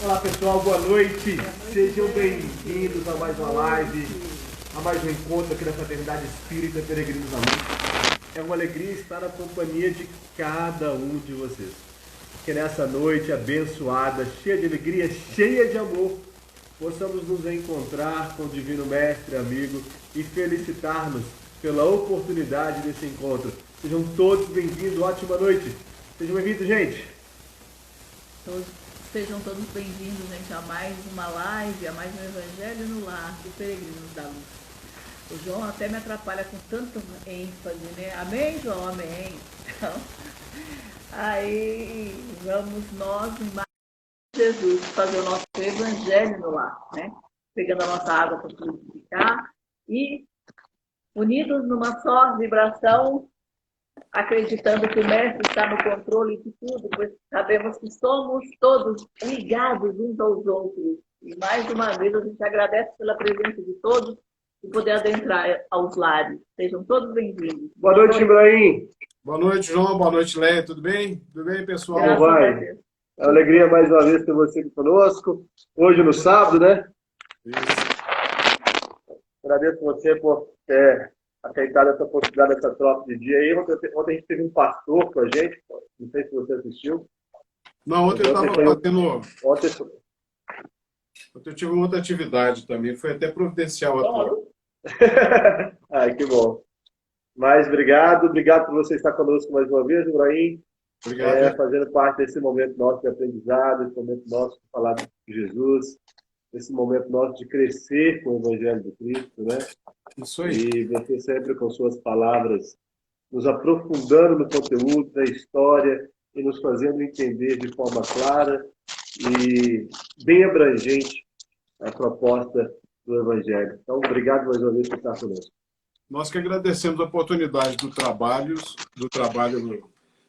Olá pessoal, boa noite. Sejam bem-vindos a mais uma live, a mais um encontro aqui da Fraternidade Espírita Peregrinos da Luz. É uma alegria estar na companhia de cada um de vocês. Que nessa noite abençoada, cheia de alegria, cheia de amor, possamos nos encontrar com o Divino Mestre, amigo, e felicitar-nos pela oportunidade desse encontro. Sejam todos bem-vindos, ótima noite. Sejam bem-vindos, gente. Sejam todos bem-vindos, gente, a mais uma live, a mais um Evangelho no Lar de Peregrinos da Luz. O João até me atrapalha com tanto ênfase, né? Amém, João? Amém. Então, aí vamos nós, em mais Jesus, fazer o nosso Evangelho no Lar, né? Pegando a nossa água para purificar e unidos numa só vibração, acreditando que o Mestre está no controle de tudo, pois sabemos que somos todos ligados uns aos outros. E mais uma vez a gente agradece pela presença de todos e poder adentrar aos lares. Sejam todos bem-vindos. Boa noite, Ibrahim. Boa noite, João. Boa noite, Leia. Tudo bem? Tudo bem, pessoal? Como vai? É uma alegria mais uma vez ter você aqui conosco. Hoje no sábado, né? Isso. Agradeço você por ter aceitado essa oportunidade, essa troca de dia aí. Ontem a gente teve um pastor com a gente, não sei se você assistiu. Não, ontem eu estava fazendo... Ontem eu tive uma outra atividade também, foi até providencial a tua. Ai, que bom. Mas obrigado por você estar conosco mais uma vez, Ibrahim. Obrigado. Fazendo parte desse momento nosso de aprendizado, esse momento nosso de falar de Jesus, esse momento nosso de crescer com o Evangelho de Cristo, né? Isso aí. E você sempre com suas palavras nos aprofundando no conteúdo da história e nos fazendo entender de forma clara e bem abrangente a proposta do Evangelho. Então, obrigado mais uma vez por estar conosco. Nós que agradecemos a oportunidade do trabalho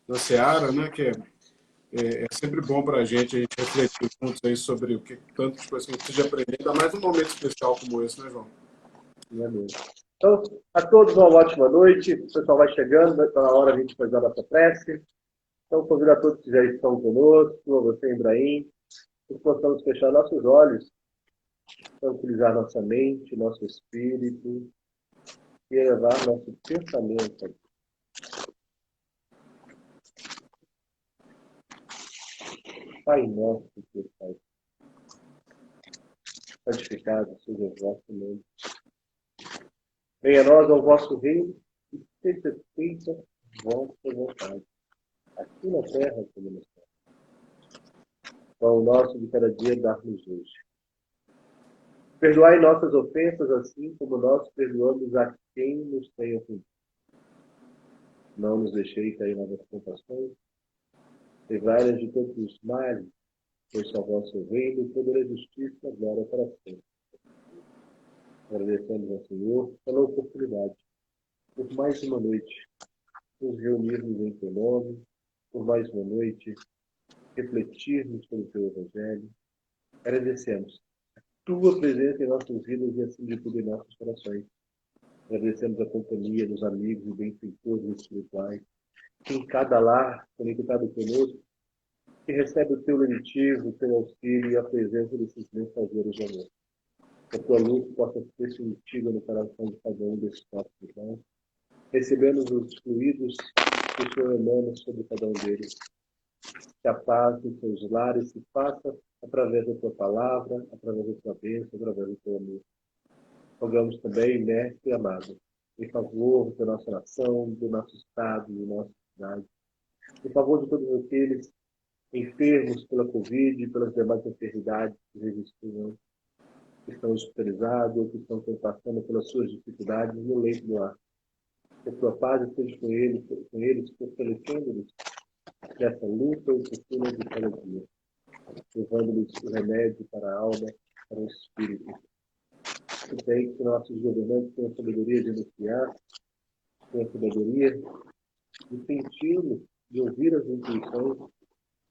da Seara, né? Que é sempre bom para a gente refletir juntos aí sobre o que tanto que a gente precisa aprender, ainda mais num momento especial como esse, né, João? É mesmo. Então, a todos uma ótima noite. O pessoal vai chegando, está na hora de a gente fazer a nossa prece. Então, convido a todos que já estão conosco, a você, Ibrahim, que possamos fechar nossos olhos, tranquilizar nossa mente, nosso espírito e elevar nosso pensamento. Pai nosso que estás, santificado seja o vosso nome. Venha a nós ao vosso reino e seja feita a vossa vontade, aqui na terra como no céu. Pão nosso de cada dia dá-nos hoje. Perdoai nossas ofensas, assim como nós perdoamos a quem nos tem ofendido. Não nos deixeis cair nas tentações. Livrai-nos de todos os males, pois só vosso reino, poder e justiça, glória para sempre. Agradecemos ao Senhor pela oportunidade, por mais uma noite, nos reunirmos em teu nome, por mais uma noite, refletirmos sobre o teu Evangelho. Agradecemos a tua presença em nossas vidas e, acima de tudo, em nossos corações. Agradecemos a companhia dos amigos e benfeitores espirituais, que em cada lar, conectado conosco, que recebe o teu lenitivo, o teu auxílio e a presença desses mensageiros de amor. Que a tua luz possa ser sentida no coração de cada um desses nossos irmãos, recebendo os fluidos que o Senhor emana sobre cada um deles. Que a paz dos seus lares se faça através da tua palavra, através da tua bênção, através do teu amor. Rogamos também, Mestre amado, em favor da nossa nação, do nosso estado, da nossa cidade, em favor de todos aqueles enfermos pela Covid e pelas demais enfermidades que existem, que estão hospitalizados ou que estão passando pelas suas dificuldades no leito do ar. Que a tua paz esteja com eles fortalecendo-lhes nessa luta oportuna de cada dia, levando-lhes o remédio para a alma, para o espírito. Que nossos governantes tenham a sabedoria de anunciar, tenham a sabedoria de senti-lo, de ouvir as intuições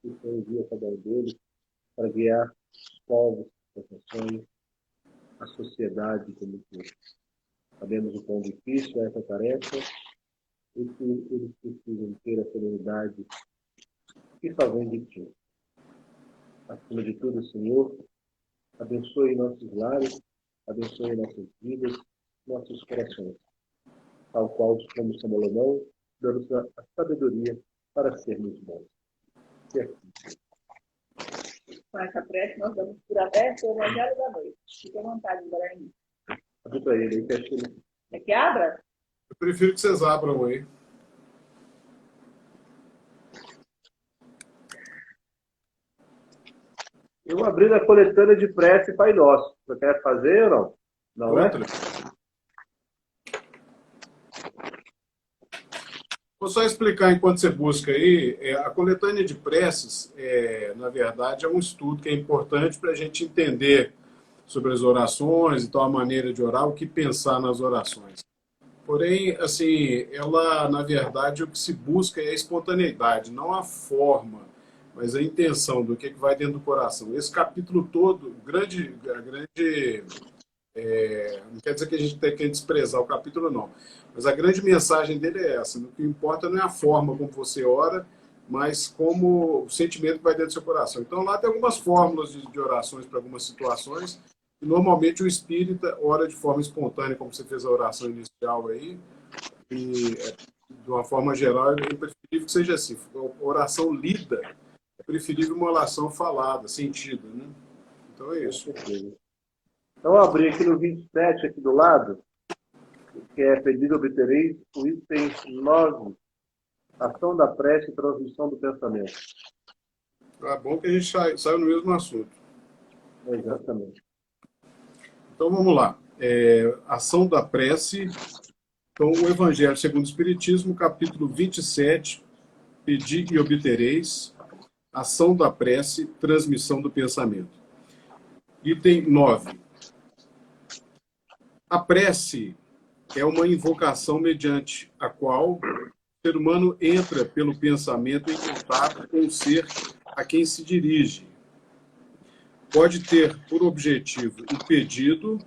que o Senhor envia a cada um deles para guiar os povos, as nações, a sociedade como um todo. Sabemos o quão difícil é essa tarefa e que eles precisam ter a serenidade que só vem de ti. Acima de tudo, Senhor, abençoe nossos lares, abençoe nossas vidas, nossos corações, tal qual como Salomão, dando a sabedoria para sermos bons. Que assim. Com essa prece, nós damos por aberto o Evangelho da Noite. Fique à vontade, Guarani. Abre para ele aí, que acho que ele... É que abra? Eu prefiro que vocês abram aí. Eu abri na coletânea de prece Pai Nosso. Você quer fazer ou não? Não, né? Vou só explicar enquanto você busca aí. A coletânea de preces, na verdade, é um estudo que é importante para a gente entender sobre as orações, então a maneira de orar, o que pensar nas orações. Porém, assim, ela, na verdade, o que se busca é a espontaneidade, não a forma, mas a intenção do que vai dentro do coração. Esse capítulo todo, não quer dizer que a gente tem que desprezar o capítulo, não. Mas a grande mensagem dele é essa. O que importa não é a forma como você ora, mas como o sentimento que vai dentro do seu coração. Então, lá tem algumas fórmulas de orações para algumas situações. E, normalmente, o espírita ora de forma espontânea, como você fez a oração inicial aí. E, de uma forma geral, é preferível que seja assim. A oração lida é preferível uma oração falada, sentida, né? Então, é isso. Então, eu abri aqui no 27, aqui do lado, que é pedido obtereis, o item 9, ação da prece e transmissão do pensamento. É bom que a gente saiu no mesmo assunto. Exatamente. Então, vamos lá. Ação da prece. Então, o Evangelho segundo o Espiritismo, capítulo 27, pedi e obtereis, ação da prece, transmissão do pensamento. Item 9. A prece é uma invocação mediante a qual o ser humano entra pelo pensamento em contato com o ser a quem se dirige. Pode ter por objetivo um pedido,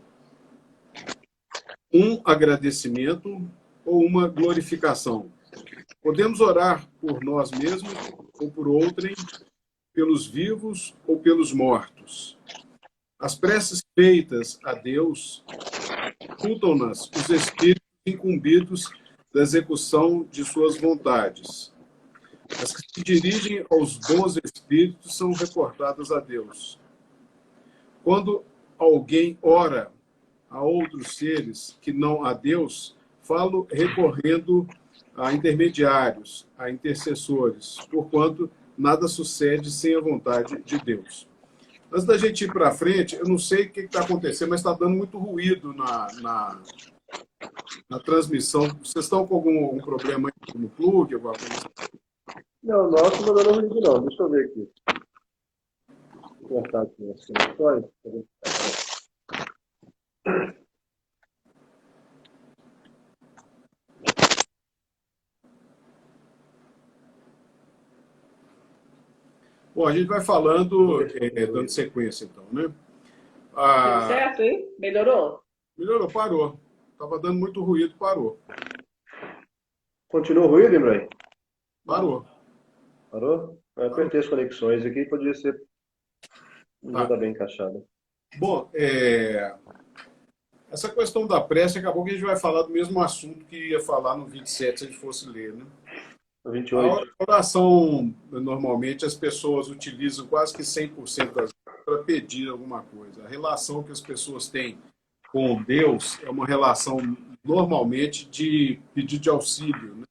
um agradecimento ou uma glorificação. Podemos orar por nós mesmos ou por outrem, pelos vivos ou pelos mortos. As preces feitas a Deus ocultam-nas os espíritos incumbidos da execução de suas vontades. As que se dirigem aos bons espíritos são reportadas a Deus. Quando alguém ora a outros seres que não a Deus, falo recorrendo a intermediários, a intercessores, porquanto nada sucede sem a vontade de Deus. Antes da gente ir para frente, eu não sei o que está acontecendo, mas está dando muito ruído na transmissão. Vocês estão com algum problema aí no plug? Alguma coisa? Não, nosso não dá ruído não. Deixa eu ver aqui. Vou cortar aqui as conexões. Bom, a gente vai falando, dando sequência, então, né? Tudo certo, hein? Melhorou? Melhorou, parou. Estava dando muito ruído, parou. Continua o ruído, Ibrahim? Parou. Parou? Eu apertei as conexões aqui, podia ser... Não está bem encaixado. Bom, essa questão da prece, acabou que a gente vai falar do mesmo assunto que ia falar no 27, se a gente fosse ler, né? No 28. A oração, normalmente, as pessoas utilizam quase que 100% das vezes para pedir alguma coisa. A relação que as pessoas têm com Deus é uma relação, normalmente, de pedido de auxílio, né?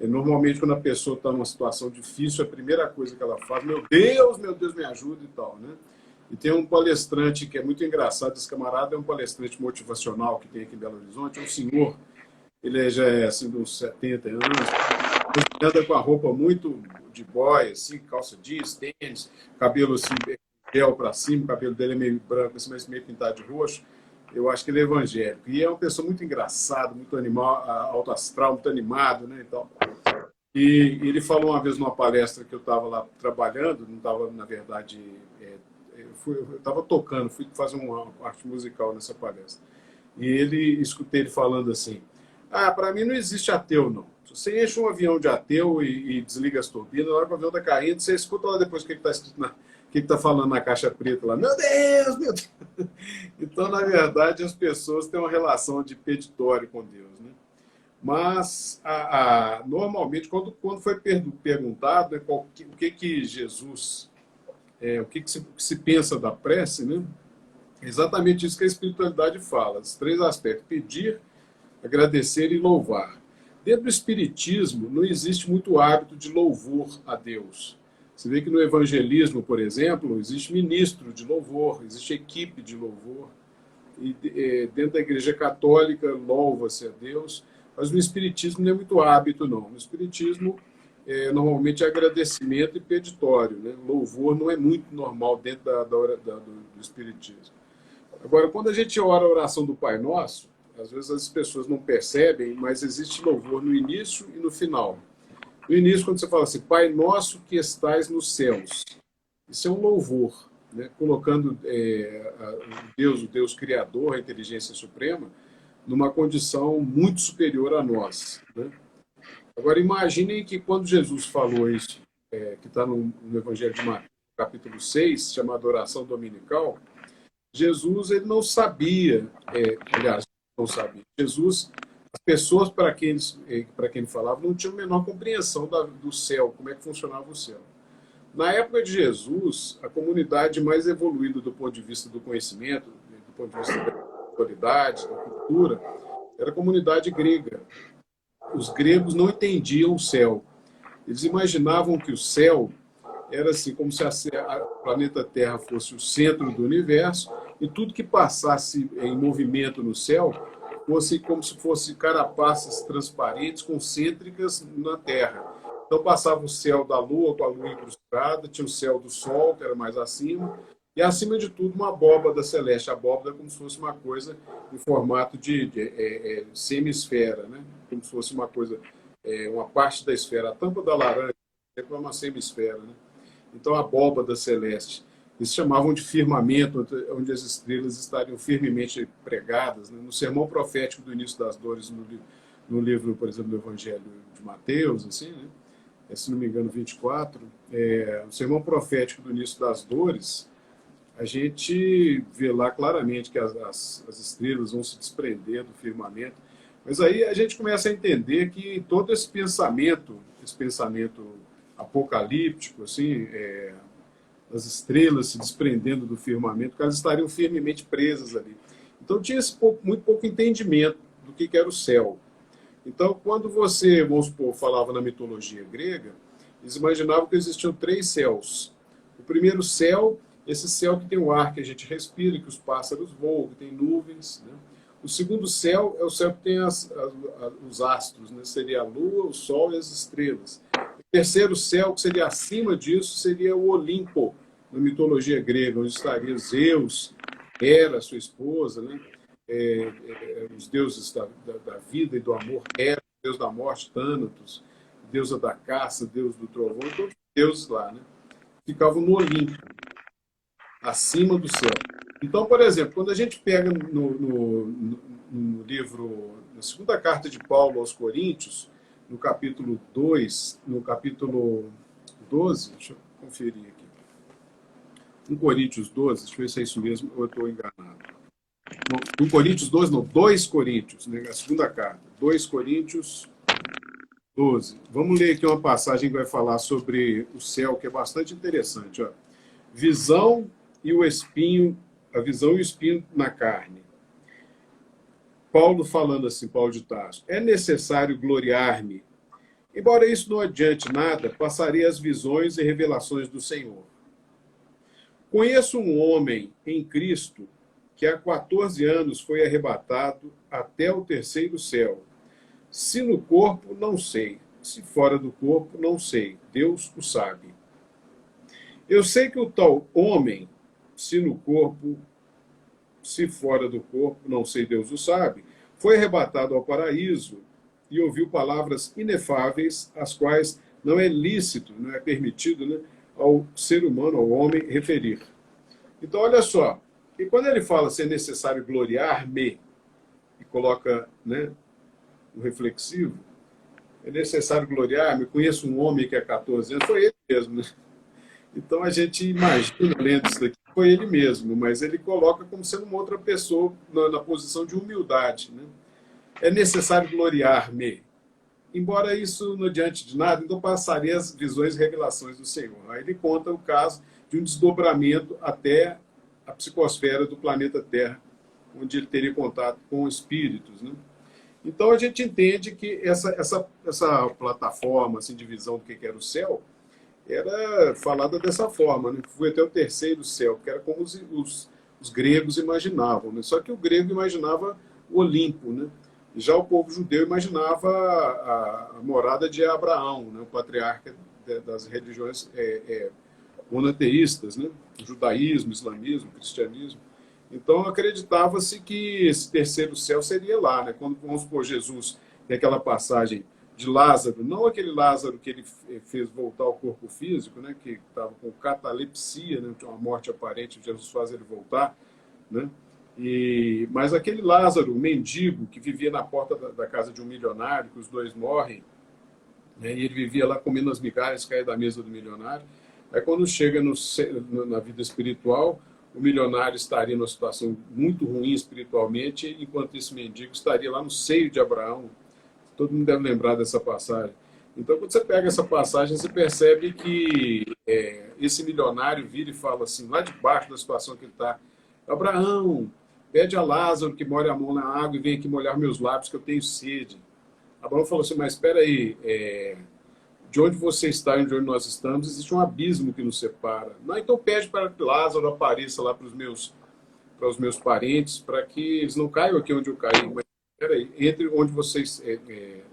Normalmente, quando a pessoa está numa situação difícil, a primeira coisa que ela faz, meu Deus, me ajuda e tal, né? E tem um palestrante que é muito engraçado, esse camarada é um palestrante motivacional que tem aqui em Belo Horizonte, é um senhor, ele já é assim, de uns 70 anos, ele anda com a roupa muito de boy, assim, calça jeans, tênis, cabelo assim, gel para cima, o cabelo dele é meio branco, assim, mas meio pintado de roxo. Eu acho que ele é evangélico. E é uma pessoa muito engraçada, muito animal, alto astral, muito animado, né? Então, e ele falou uma vez numa palestra que eu estava lá trabalhando, não estava, na verdade, eu estava tocando, fui fazer uma arte musical nessa palestra. E escutei ele falando assim, para mim não existe ateu, não. Se você enche um avião de ateu e desliga as turbinas, na hora que o avião está caindo, você escuta lá depois o que está escrito o que está falando na caixa preta lá. Meu Deus, meu Deus! Então, na verdade, as pessoas têm uma relação de peditório com Deus, né? Mas, normalmente, quando foi perguntado, né, o que Jesus, o que se pensa da prece, né? É exatamente isso que a espiritualidade fala, os três aspectos: pedir, agradecer e louvar. Dentro do espiritismo, não existe muito hábito de louvor a Deus. Você vê que no evangelismo, por exemplo, existe ministro de louvor, existe equipe de louvor. E dentro da Igreja Católica, louva-se a Deus. Mas no espiritismo não é muito hábito, não. No espiritismo, normalmente é agradecimento e peditório, né? Louvor não é muito normal dentro do espiritismo. Agora, quando a gente ora a oração do Pai Nosso, às vezes as pessoas não percebem, mas existe louvor no início e no final. No início, quando você fala assim, Pai Nosso que estais nos céus, isso é um louvor, né? Colocando o Deus Criador, a inteligência suprema, numa condição muito superior a nós, né? Agora, imaginem que quando Jesus falou isso, que está no Evangelho de Mateus, capítulo 6, chamado Oração Dominical, Jesus ele não sabia, aliás, não sabia. Jesus, as pessoas para quem ele falava não tinham a menor compreensão do céu, como é que funcionava o céu. Na época de Jesus, a comunidade mais evoluída do ponto de vista do conhecimento, do ponto de vista da autoridade, da cultura, era a comunidade grega. Os gregos não entendiam o céu. Eles imaginavam que o céu era assim, como se a planeta Terra fosse o centro do universo e tudo que passasse em movimento no céu fosse como se fosse carapaças transparentes concêntricas na Terra. Então passava o céu da Lua com a Lua incrustada, tinha o céu do Sol, que era mais acima, e acima de tudo uma abóbada celeste. A abóbada como se fosse uma coisa em formato de semisfera, né? Como se fosse uma coisa, uma parte da esfera. A tampa da laranja é uma semisfera, né? Então, a abóbada celeste. Eles chamavam de firmamento, onde as estrelas estariam firmemente pregadas, né? No sermão profético do início das dores, no livro, por exemplo, do Evangelho de Mateus, assim, né? Se não me engano, 24, o sermão profético do início das dores, a gente vê lá claramente que as estrelas vão se desprender do firmamento. Mas aí a gente começa a entender que todo esse pensamento apocalíptico, assim, as estrelas se desprendendo do firmamento, que elas estariam firmemente presas ali. Então tinha muito pouco entendimento do que era o céu. Então, quando você, vamos supor, falava na mitologia grega, eles imaginavam que existiam 3 céus. O primeiro céu, esse céu que tem o ar que a gente respira, que os pássaros voam, que tem nuvens, né? O segundo céu é o céu que tem os astros, né? Seria a lua, o sol e as estrelas. O terceiro céu, que seria acima disso, seria o Olimpo, na mitologia grega, onde estaria Zeus, Hera, sua esposa, né? Os deuses da vida e do amor, Hera, deus da morte, Thanatos, deusa da caça, deus do trovão, todos os deuses lá, né? Ficavam no Olimpo, acima do céu. Então, por exemplo, quando a gente pega no livro, na segunda carta de Paulo aos Coríntios, no capítulo 2, no capítulo 12, deixa eu conferir aqui. 1 Coríntios 12, deixa eu ver se é isso mesmo ou eu estou enganado. Não, 1 Coríntios 12, não, 2 Coríntios, né, a segunda carta. 2 Coríntios 12. Vamos ler aqui uma passagem que vai falar sobre o céu, que é bastante interessante. Ó. Visão e o espinho, a visão e o espinho na carne. Paulo falando assim, Paulo de Tarso, é necessário gloriar-me. Embora isso não adiante nada, passarei as visões e revelações do Senhor. Conheço um homem em Cristo que há 14 anos foi arrebatado até o terceiro céu. Se no corpo, não sei. Se fora do corpo, não sei. Deus o sabe. Eu sei que o tal homem, se no corpo, se fora do corpo, não sei, Deus o sabe, foi arrebatado ao paraíso e ouviu palavras inefáveis, as quais não é lícito, não é permitido, né, ao ser humano, ao homem, referir. Então, olha só, e quando ele fala se é necessário gloriar-me, e coloca, né, o reflexivo, é necessário gloriar-me, conheço um homem que há 14 anos, foi ele mesmo, né? Então a gente imagina, lendo isso daqui, foi ele mesmo, mas ele coloca como sendo uma outra pessoa na posição de humildade, né? É necessário gloriar-me. Embora isso não adiante de nada, então passaria as visões e revelações do Senhor. Aí ele conta o caso de um desdobramento até a psicosfera do planeta Terra, onde ele teria contato com espíritos, né? Então a gente entende que essa plataforma assim, de visão do que era o céu era falada dessa forma, né? Foi até o terceiro céu, que era como os gregos imaginavam, né? Só que o grego imaginava o Olimpo, né? Já o povo judeu imaginava a morada de Abraão, né? O patriarca das religiões monoteístas, né? Judaísmo, islamismo, cristianismo. Então acreditava-se que esse terceiro céu seria lá, né? Quando, vamos supor, Jesus tem aquela passagem de Lázaro, não aquele Lázaro que ele fez voltar ao corpo físico, né? Que estava com catalepsia, né? Uma morte aparente, Jesus faz ele voltar, né? Mas aquele Lázaro, o mendigo, que vivia na porta da casa de um milionário, que os dois morrem, né? E ele vivia lá comendo as migalhas que caíam da mesa do milionário. Aí quando chega na vida espiritual, o milionário estaria numa situação muito ruim espiritualmente, enquanto esse mendigo estaria lá no seio de Abraão. Todo mundo deve lembrar dessa passagem. Então, quando você pega essa passagem, você percebe que esse milionário vira e fala assim, lá de baixo da situação que ele está, Abraão, pede a Lázaro que molhe a mão na água e venha aqui molhar meus lábios, que eu tenho sede. Abraão falou assim, mas espera aí, de onde você está e de onde nós estamos, existe um abismo que nos separa. Não, então pede para que Lázaro apareça lá para os meus parentes, para que eles não caiam aqui onde eu caí. Mas peraí, entre onde vocês,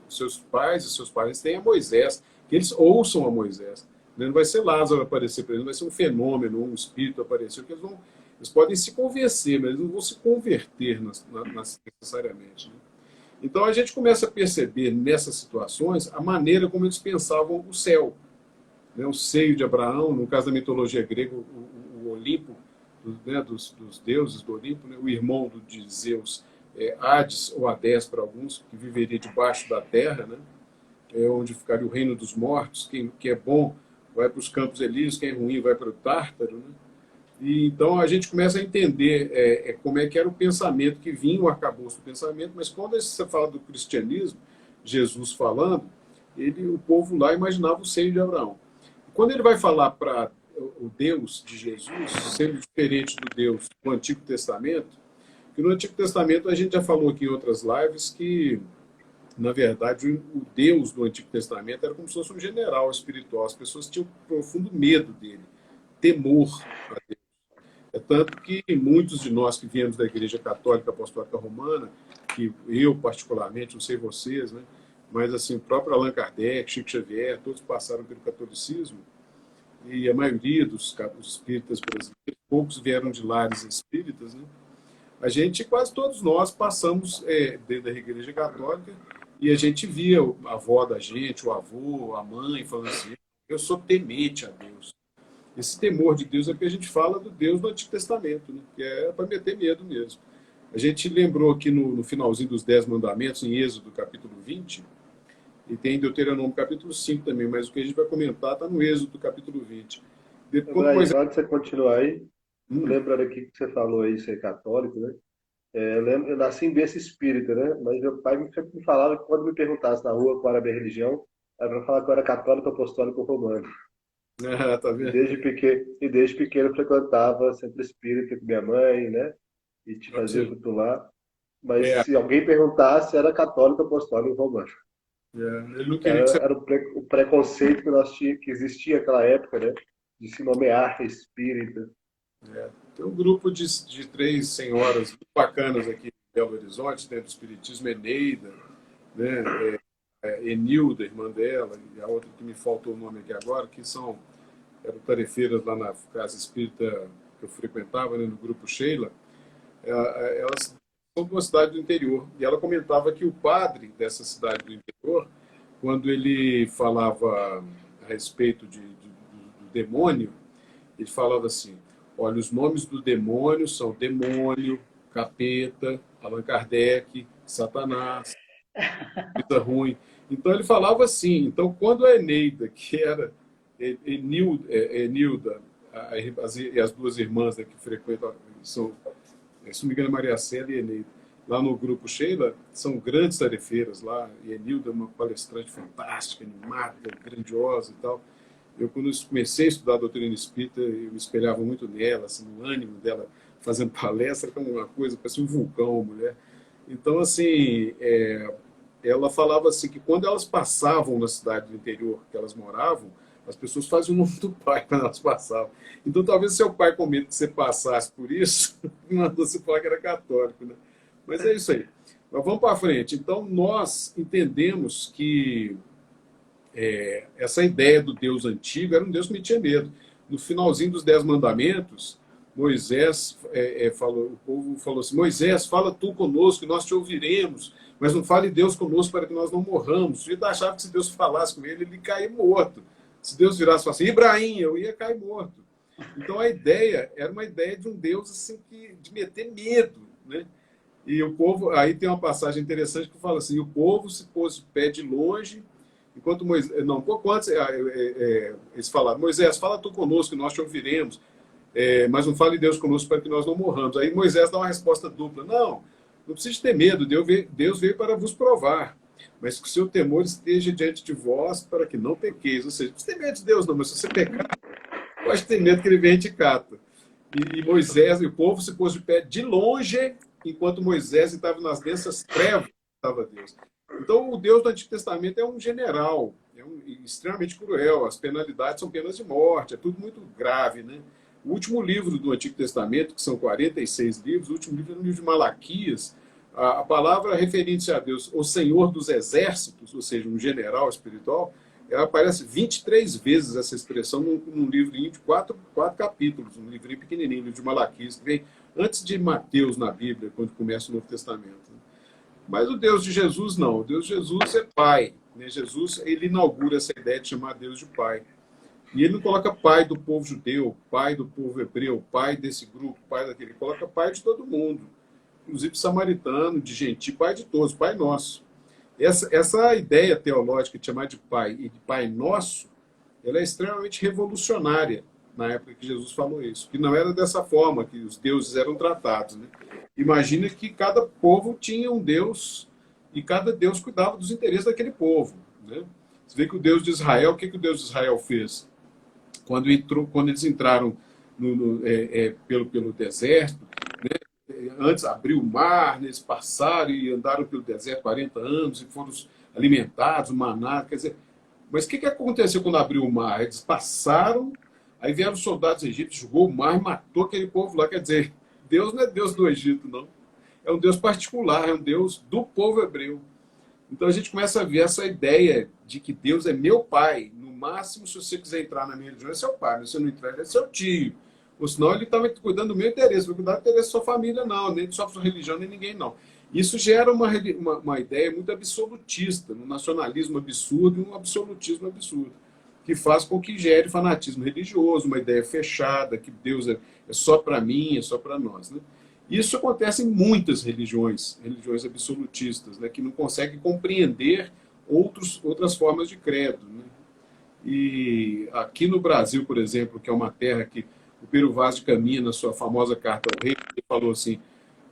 seus pais e seus parentes têm a Moisés, que eles ouçam a Moisés. Não vai ser Lázaro aparecer para eles, não vai ser um fenômeno, um espírito aparecer, que eles podem se convencer, mas eles não vão se converter necessariamente. Né? Então a gente começa a perceber nessas situações a maneira como eles pensavam o céu. Né? O seio de Abraão, no caso da mitologia grega, o Olimpo, né? dos deuses do Olimpo, né? O irmão de Zeus, Hades ou Hadés para alguns, que viveria debaixo da terra, né? Onde ficaria o reino dos mortos. Quem é bom vai para os campos elíseos, quem é ruim vai para o Tártaro. Né? E então a gente começa a entender como é que era o pensamento que vinha, o arcabouço do pensamento, mas quando você fala do cristianismo, Jesus falando, o povo lá imaginava o seio de Abraão. Quando ele vai falar para o Deus de Jesus, sendo diferente do Deus do Antigo Testamento, que no Antigo Testamento a gente já falou aqui em outras lives que, na verdade, o Deus do Antigo Testamento era como se fosse um general espiritual. As pessoas tinham profundo medo dele, temor a Deus. É tanto que muitos de nós que viemos da Igreja Católica Apostólica Romana, que eu particularmente, não sei vocês, né? Mas assim, o próprio Allan Kardec, Chico Xavier, todos passaram pelo catolicismo, e a maioria dos espíritas brasileiros, poucos vieram de lares espíritas, né? A gente, quase todos nós, passamos dentro da Igreja Católica e a gente via a avó da gente, o avô, a mãe, falando assim, eu sou temente a Deus. Esse temor de Deus é que a gente fala do Deus do Antigo Testamento, né? Que é para meter medo mesmo. A gente lembrou aqui no finalzinho dos 10 mandamentos, em Êxodo, capítulo 20, e tem em Deuteronômio, capítulo 5 também, mas o que a gente vai comentar está no Êxodo, capítulo 20. Depois, antes de você continuar aí, lembrando aqui que você falou aí, ser católico, né? Eu nasci em berço espírita, né? Mas meu pai sempre me falava que quando me perguntasse na rua qual era a minha religião, era para falar que eu era católico, apostólico ou romano. Tá vendo? Desde pequeno eu frequentava centro espírita com minha mãe, né? E te fazia culto lá. Mas se alguém perguntasse, era católico, apostólico ou romano. Ele não queria que você... Era o preconceito que existia naquela época, né? De se nomear espírita. Tem um grupo de 3 senhoras muito bacanas aqui em Belo Horizonte, dentro do Espiritismo, Eneida, né? Enilda, irmã dela, e a outra que me faltou o nome aqui agora, que eram tarefeiras lá na Casa Espírita que eu frequentava, né? No grupo Sheila. Elas são de uma cidade do interior. E ela comentava que o padre dessa cidade do interior, quando ele falava a respeito do demônio, ele falava assim, olha, os nomes do demônio são demônio, capeta, Allan Kardec, Satanás. coisa ruim. Então ele falava assim, então quando a Eneida, que era Enilda, e as duas irmãs, né, que frequentam, são, se não me engano, Maria Célia e Eneida, lá no grupo Sheila, são grandes tarefeiras lá, e Enilda é uma palestrante fantástica, animada, grandiosa e tal. Eu, quando comecei a estudar a doutrina espírita, eu me espelhava muito nela, assim, no ânimo dela, fazendo palestra, como uma coisa, parecia um vulcão, a mulher. Então, assim, ela falava assim que quando elas passavam na cidade do interior que elas moravam, as pessoas faziam o nome do pai quando elas passavam. Então, talvez seu pai, com medo que você passasse por isso, mandou você falar que era católico, né? Mas é isso aí. Mas vamos para frente. Então, nós entendemos que essa ideia do Deus antigo era um Deus que me tinha medo. No finalzinho dos 10 mandamentos, Moisés falou, o povo falou assim, Moisés, fala tu conosco e nós te ouviremos, mas não fale Deus conosco para que nós não morramos. O sujeito achava que se Deus falasse com ele, ele caía morto. Se Deus virasse e falasse assim, Ibrahim, eu ia cair morto. Então a ideia era uma ideia de um Deus assim, de meter medo, né? E o povo, aí tem uma passagem interessante que fala assim, o povo se pôs de pé de longe. Enquanto Moisés, não, um pouco antes, eles falaram, Moisés, fala tu conosco, que nós te ouviremos, mas não fale Deus conosco para que nós não morramos. Aí Moisés dá uma resposta dupla, não precisa ter medo, Deus veio para vos provar, mas que o seu temor esteja diante de vós para que não pequeis. Ou seja, não precisa ter medo de Deus não, mas se você pecar, pode ter medo que ele venha e te cata. E Moisés e o povo se pôs de pé de longe, enquanto Moisés estava nas densas trevas, estava Deus. Então, o Deus do Antigo Testamento é um general, extremamente cruel. As penalidades são penas de morte, é tudo muito grave, né? O último livro do Antigo Testamento, que são 46 livros, o último livro é o livro de Malaquias, a palavra referente a Deus, o Senhor dos Exércitos, ou seja, um general espiritual, ela aparece 23 vezes essa expressão num livrinho de quatro capítulos, um livrinho pequenininho, livro de Malaquias, que vem antes de Mateus na Bíblia, quando começa o Novo Testamento. Mas o Deus de Jesus não. O Deus de Jesus é Pai, né? Jesus, ele inaugura essa ideia de chamar Deus de Pai. E ele não coloca Pai do povo judeu, Pai do povo hebreu, Pai desse grupo, Pai daquele. Ele coloca Pai de todo mundo, inclusive samaritano, de gentil, Pai de todos, Pai nosso. Essa ideia teológica de chamar de Pai e de Pai nosso, ela é extremamente revolucionária na época que Jesus falou isso, que não era dessa forma que os deuses eram tratados, né? Imagina que cada povo tinha um Deus e cada Deus cuidava dos interesses daquele povo, né? Você vê que o Deus de Israel, o que o Deus de Israel fez? Quando eles entraram pelo deserto, né? Antes abriu o mar, né? Eles passaram e andaram pelo deserto 40 anos e foram alimentados, maná, quer dizer, mas o que aconteceu quando abriu o mar? Eles passaram, aí vieram os soldados egípcios, jogou o mar e matou aquele povo lá. Quer dizer, Deus não é Deus do Egito, não. É um Deus particular, é um Deus do povo hebreu. Então a gente começa a ver essa ideia de que Deus é meu pai. No máximo, se você quiser entrar na minha religião, é seu pai. Mas se você não entrar, ele é seu tio. Ou senão ele estava cuidando do meu interesse, não vai cuidar do interesse da sua família, não. Nem de sua religião, nem ninguém, não. Isso gera uma ideia muito absolutista, um nacionalismo absurdo e um absolutismo absurdo, que faz com que gere fanatismo religioso, uma ideia fechada, que Deus é só para mim, é só para nós, né? Isso acontece em muitas religiões absolutistas, né, que não conseguem compreender outras formas de credo, né? E aqui no Brasil, por exemplo, que é uma terra que o Pero Vaz de Caminha, na sua famosa Carta ao Rei, ele falou assim,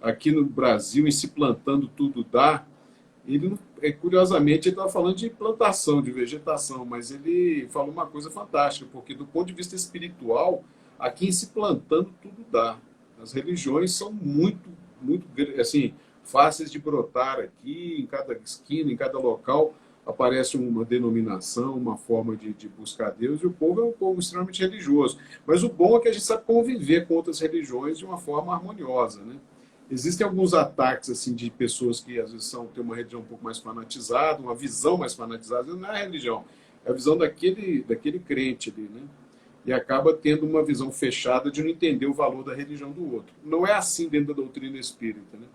aqui no Brasil, em se plantando tudo dá, ele, curiosamente, ele estava falando de plantação, de vegetação, mas ele falou uma coisa fantástica, porque do ponto de vista espiritual, aqui em se plantando tudo dá. As religiões são muito, muito assim, fáceis de brotar aqui, em cada esquina, em cada local, aparece uma denominação, uma forma de buscar Deus, e o povo é um povo extremamente religioso. Mas o bom é que a gente sabe conviver com outras religiões de uma forma harmoniosa, né? Existem alguns ataques assim de pessoas que às vezes têm uma religião um pouco mais fanatizada, uma visão mais fanatizada, não é a religião, é a visão daquele crente ali, né? E acaba tendo uma visão fechada de não entender o valor da religião do outro. Não é assim dentro da doutrina espírita, né?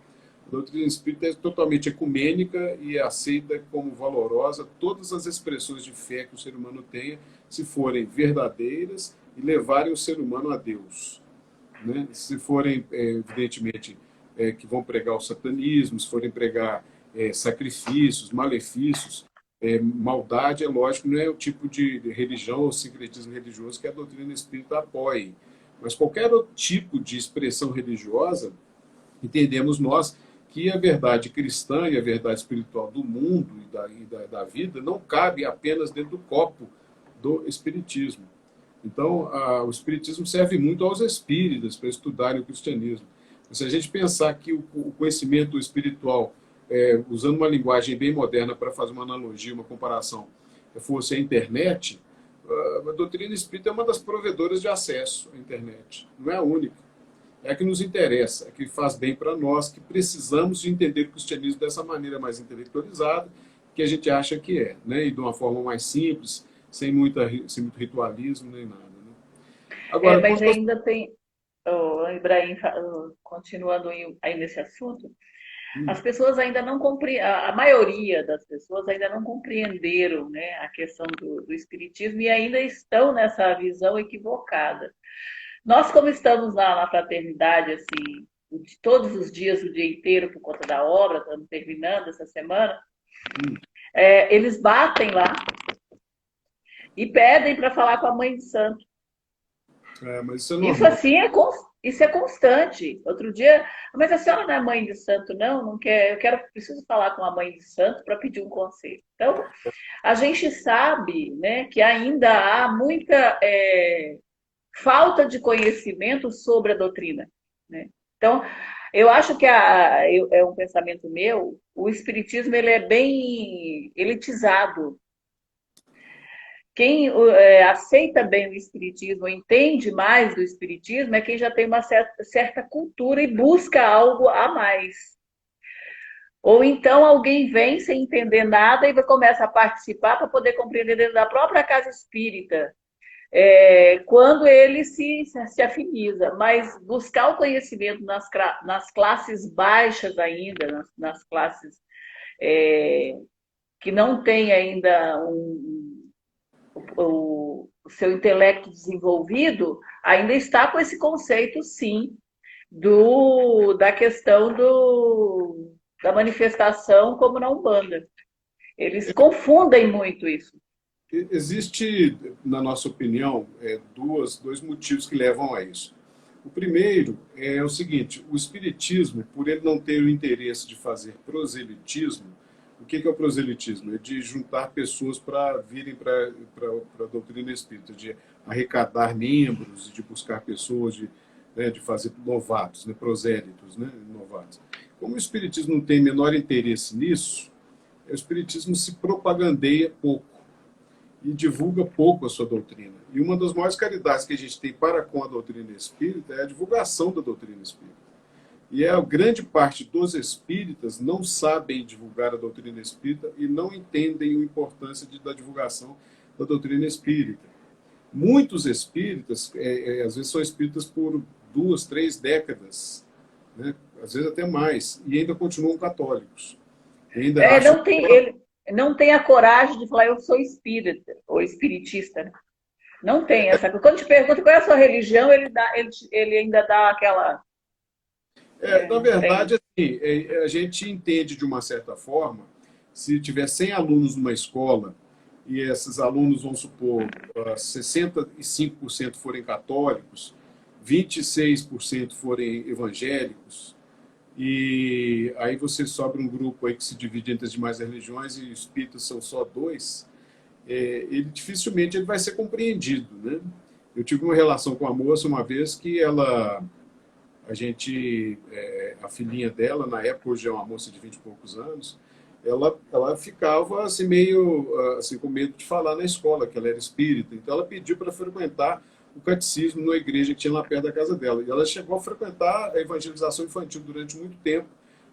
A doutrina espírita é totalmente ecumênica e aceita como valorosa todas as expressões de fé que o ser humano tenha, se forem verdadeiras e levarem o ser humano a Deus, né? Se forem, evidentemente, que vão pregar o satanismo, se forem pregar sacrifícios, malefícios, maldade, é lógico, não é o tipo de religião ou sincretismo religioso que a doutrina espírita apoie. Mas qualquer outro tipo de expressão religiosa, entendemos nós que a verdade cristã e a verdade espiritual do mundo da vida não cabe apenas dentro do copo do espiritismo. Então, o espiritismo serve muito aos espíritas para estudarem o cristianismo. Se a gente pensar que o conhecimento espiritual, usando uma linguagem bem moderna para fazer uma analogia, uma comparação, fosse a internet, a doutrina espírita é uma das provedoras de acesso à internet. Não é a única. É a que nos interessa, é a que faz bem para nós, que precisamos de entender o cristianismo dessa maneira mais intelectualizada, que a gente acha que é, né? E de uma forma mais simples, sem muito ritualismo nem nada. Né? Agora, mas ainda tem, Ibrahim, continuando aí nesse assunto, as pessoas ainda não a maioria das pessoas ainda não compreenderam, né, a questão do espiritismo e ainda estão nessa visão equivocada. Nós, como estamos na fraternidade, assim, todos os dias, o dia inteiro, por conta da obra, estamos terminando essa semana, eles batem lá e pedem para falar com a Mãe de Santo. Mas isso é normal. Isso, assim, isso é constante. Outro dia, mas a senhora não é mãe de santo, não quer, preciso falar com a mãe de santo para pedir um conselho. Então, a gente sabe, né, que ainda há muita falta de conhecimento sobre a doutrina, né? Então, eu acho que é um pensamento meu, o espiritismo ele é bem elitizado. Quem aceita bem o espiritismo, entende mais do espiritismo, é quem já tem uma certa cultura e busca algo a mais. Ou então alguém vem sem entender nada e começa a participar para poder compreender dentro da própria casa espírita, quando ele se afiniza. Mas buscar o conhecimento nas classes baixas ainda, nas classes que não tem ainda o seu intelecto desenvolvido, ainda está com esse conceito, sim, da questão da manifestação como na Umbanda. Eles confundem muito isso. Existe, na nossa opinião, dois motivos que levam a isso. O primeiro é o seguinte: o espiritismo, por ele não ter o interesse de fazer proselitismo, o que é o proselitismo? É de juntar pessoas para virem para a doutrina espírita, de arrecadar membros, de buscar pessoas, de fazer novatos, né, prosélitos, né, novatos. Como o espiritismo não tem menor interesse nisso, o espiritismo se propagandeia pouco e divulga pouco a sua doutrina. E uma das maiores caridades que a gente tem para com a doutrina espírita é a divulgação da doutrina espírita. E a grande parte dos espíritas não sabem divulgar a doutrina espírita e não entendem a importância da divulgação da doutrina espírita. Muitos espíritas, às vezes são espíritas por 2, 3 décadas, né? Às vezes até mais, e ainda continuam católicos. Ainda não tem a coragem de falar eu sou espírita ou espiritista. Né? Não tem essa. Quando te pergunta qual é a sua religião, ele ainda dá aquela... na verdade, assim, a gente entende de uma certa forma, se tiver 100 alunos numa escola e esses alunos, vamos supor, 65% forem católicos, 26% forem evangélicos, e aí você sobra um grupo aí que se divide entre as demais religiões e os espíritas são só 2, ele dificilmente ele vai ser compreendido, né? Eu tive uma relação com uma moça uma vez que a filhinha dela, na época, hoje é uma moça de 20 e poucos anos, ela ficava assim, meio assim, com medo de falar na escola que ela era espírita. Então ela pediu para frequentar o catecismo na igreja que tinha lá perto da casa dela. E ela chegou a frequentar a evangelização infantil durante muito tempo,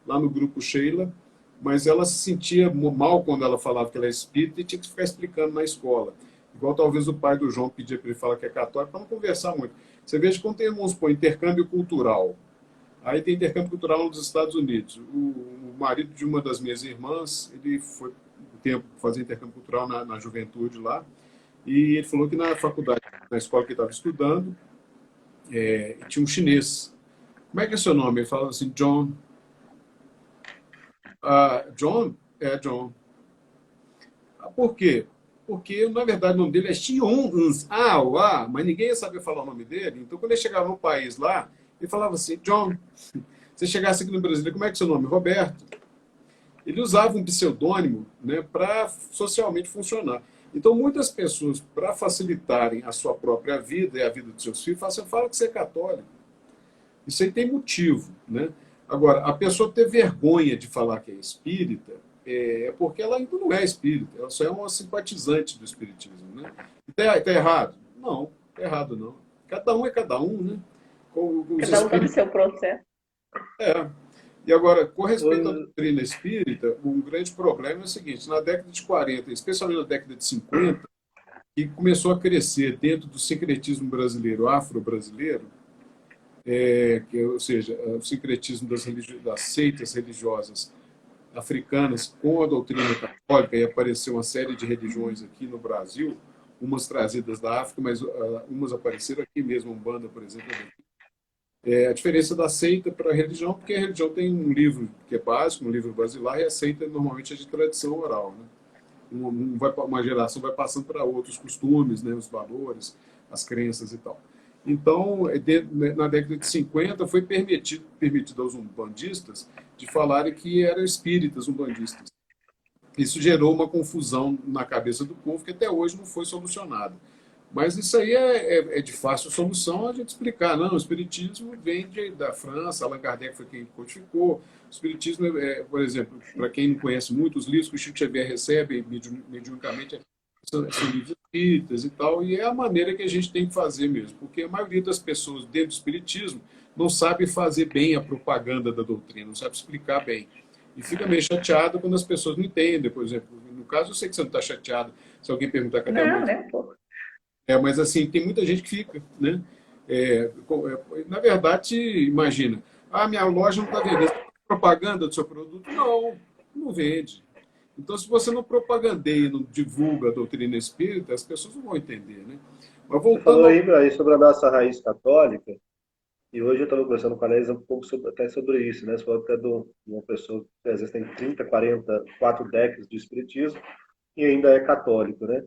lá no grupo Sheila, mas ela se sentia mal quando ela falava que ela é espírita e tinha que ficar explicando na escola. Igual talvez o pai do João pedia para ele falar que é católico, para não conversar muito. Você veja que quando tem, vamos supor, intercâmbio cultural. Aí tem intercâmbio cultural nos Estados Unidos. O marido de uma das minhas irmãs, ele foi um tempo fazer intercâmbio cultural na juventude lá, e ele falou que na faculdade, na escola que ele estava estudando, tinha um chinês. Como é que é seu nome? Ele falava assim, John. John é John. Por quê? Porque, na verdade, o nome dele é Xion Awa, mas ninguém ia saber falar o nome dele. Então, quando ele chegava no país lá, ele falava assim, John, se chegasse aqui no Brasil, como é que é seu nome? Roberto. Ele usava um pseudônimo, né, para socialmente funcionar. Então, muitas pessoas, para facilitarem a sua própria vida e a vida dos seus filhos, falam que você é católico. Isso aí tem motivo, né? Agora, a pessoa ter vergonha de falar que é espírita é porque ela ainda não é espírita, ela só é uma simpatizante do espiritismo, né? Está errado? Não, está errado não. Cada um é cada um, né? Cada um está no seu processo. É. E agora, com respeito à doutrina espírita, um grande problema é o seguinte, na década de 40, especialmente na década de 50, que começou a crescer dentro do sincretismo brasileiro, afro-brasileiro, ou seja, o sincretismo das seitas religiosas africanas com a doutrina católica, e apareceu uma série de religiões aqui no Brasil, umas trazidas da África, mas umas apareceram aqui mesmo, Umbanda, por exemplo. A diferença da seita para a religião, porque a religião tem um livro que é básico, um livro basilar, e a seita normalmente é de tradição oral, né? Uma geração vai passando para outros costumes, né, os valores, as crenças e tal. Então, na década de 50, foi permitido aos umbandistas de falarem que eram espíritas umbandistas. Isso gerou uma confusão na cabeça do povo que até hoje não foi solucionada. Mas isso aí é de fácil solução a gente explicar. Não, o espiritismo vem da França, Allan Kardec foi quem codificou. O espiritismo, por exemplo, para quem não conhece muito, os livros que o Chico Xavier recebe mediunicamente são livros espíritas e tal, e é a maneira que a gente tem que fazer mesmo, porque a maioria das pessoas dentro do espiritismo não sabe fazer bem a propaganda da doutrina, não sabe explicar bem. E fica meio chateado quando as pessoas não entendem. Por exemplo, no caso, eu sei que você não está chateado se alguém perguntar cadê a mãe. Não, né, pô? Mas assim, tem muita gente que fica, né? Na verdade, imagina, minha loja não está vendendo propaganda do seu produto. Não, não vende. Então, se você não propagandeia, não divulga a doutrina espírita, as pessoas não vão entender, né? Mas voltando... Você falou aí sobre a nossa raiz católica, e hoje eu estava conversando com a Laís um pouco até sobre isso, né? Você falou até de uma pessoa que às vezes tem 30, 40, 4 décadas de espiritismo e ainda é católico, né?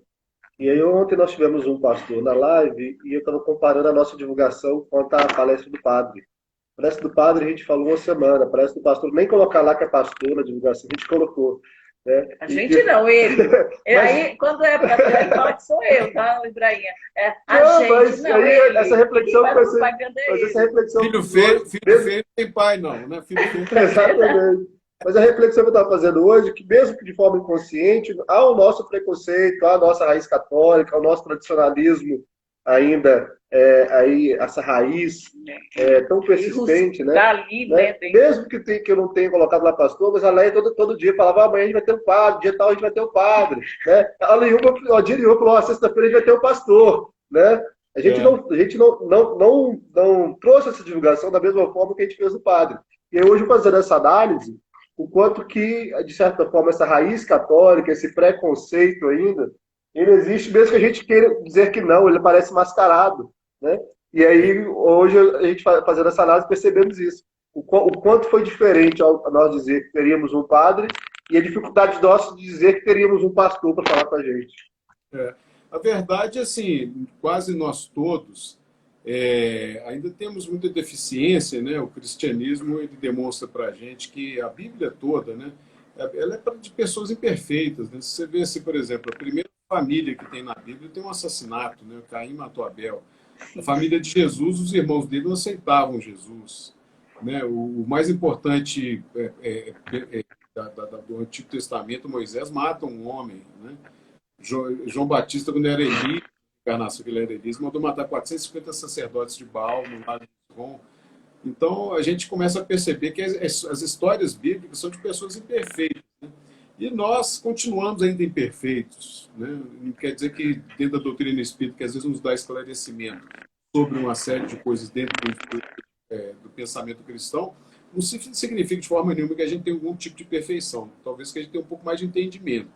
E aí ontem nós tivemos um pastor na live e eu estava comparando a nossa divulgação com a palestra do padre. A palestra do padre a gente falou uma semana, a palestra do pastor, nem colocar lá que é pastor na divulgação, a gente colocou. Né? A gente não, ele. Mas... Aí, quando é para ele fala que sou eu, tá, Ibrainha? Mas não, aí, ele. Essa reflexão vai ser... Mas essa reflexão... Filho feio tem pai, não, né? Filho feio. Exatamente. Mas a reflexão que eu estava fazendo hoje, que mesmo que de forma inconsciente, há o nosso preconceito, há a nossa raiz católica, o nosso tradicionalismo ainda, aí, essa raiz tão persistente, né? Ali, né? Mesmo que eu não tenha colocado lá pastor, mas a Leia todo dia falava, amanhã a gente vai ter o padre, dia tal a gente vai ter o padre, né? A dia nenhuma falou, sexta-feira a gente vai ter o pastor, né? A gente não trouxe essa divulgação da mesma forma que a gente fez o padre. E aí, hoje, fazendo essa análise, o quanto que, de certa forma, essa raiz católica, esse preconceito ainda, ele existe, mesmo que a gente queira dizer que não, ele parece mascarado, né? E aí, hoje, a gente fazendo essa análise, percebemos isso. O quanto foi diferente ao nós dizer que teríamos um padre e a dificuldade nossa de dizer que teríamos um pastor para falar com a gente. A verdade, assim, quase nós todos ainda temos muita deficiência, né? O cristianismo ele demonstra para a gente que a Bíblia toda, né? Ela é de pessoas imperfeitas, né? Se você vê, assim, por exemplo, a primeira família que tem na Bíblia tem um assassinato, né? Caim matou Abel. A família de Jesus, os irmãos dele não aceitavam Jesus, né? O mais importante do Antigo Testamento, Moisés mata um homem, né? João Batista, quando era Elias, encarnação que ele era Elias, mandou matar 450 sacerdotes de Baal no lado de Rom. Então, a gente começa a perceber que as histórias bíblicas são de pessoas imperfeitas, né? E nós continuamos ainda imperfeitos, né? Não quer dizer que dentro da doutrina espírita, que às vezes nos dá esclarecimento sobre uma série de coisas dentro do pensamento cristão, não significa de forma nenhuma que a gente tem algum tipo de perfeição. Talvez que a gente tenha um pouco mais de entendimento,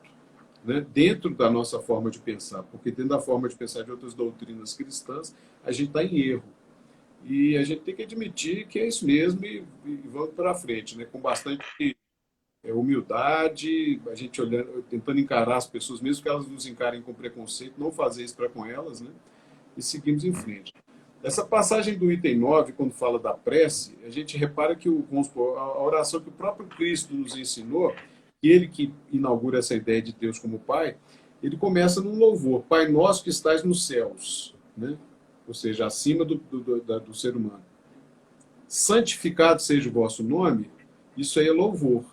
né, dentro da nossa forma de pensar, porque dentro da forma de pensar de outras doutrinas cristãs, a gente está em erro. E a gente tem que admitir que é isso mesmo e vamos para frente, né, com bastante humildade, a gente olhando, tentando encarar as pessoas, mesmo que elas nos encarem com preconceito, não fazer isso para com elas, né? E seguimos em frente. Essa passagem do item 9, quando fala da prece, a gente repara que vamos supor, a oração que o próprio Cristo nos ensinou, ele que inaugura essa ideia de Deus como Pai, ele começa num louvor: Pai nosso que estais nos céus, né? Ou seja, acima do ser humano. Santificado seja o vosso nome, isso aí é louvor.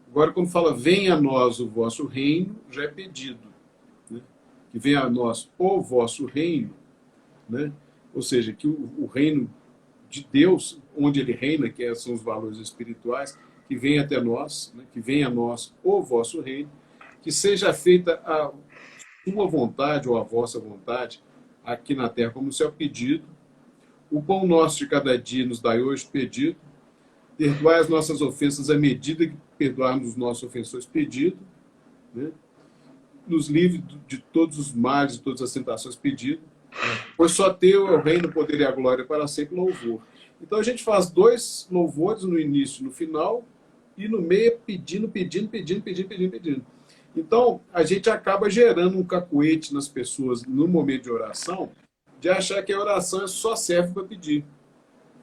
Agora, quando fala venha a nós o vosso reino, já é pedido, né? Que venha a nós o vosso reino, né? Ou seja, que o reino de Deus, onde ele reina, que são os valores espirituais, que venha até nós, né? Que venha a nós o vosso reino, que seja feita a sua vontade ou a vossa vontade, aqui na terra como no céu, pedido. O pão nosso de cada dia nos dai hoje, pedido. Perdoai as nossas ofensas à medida que perdoarmos os nossos ofensores, pedido. Né? Nos livre de todos os males, de todas as tentações, pedido. Pois só teu é o reino, o poder e a glória para sempre, louvor. Então a gente faz 2 louvores no início e no final, e no meio pedindo. Então a gente acaba gerando um cacuete nas pessoas no momento de oração, de achar que a oração só serve para pedir.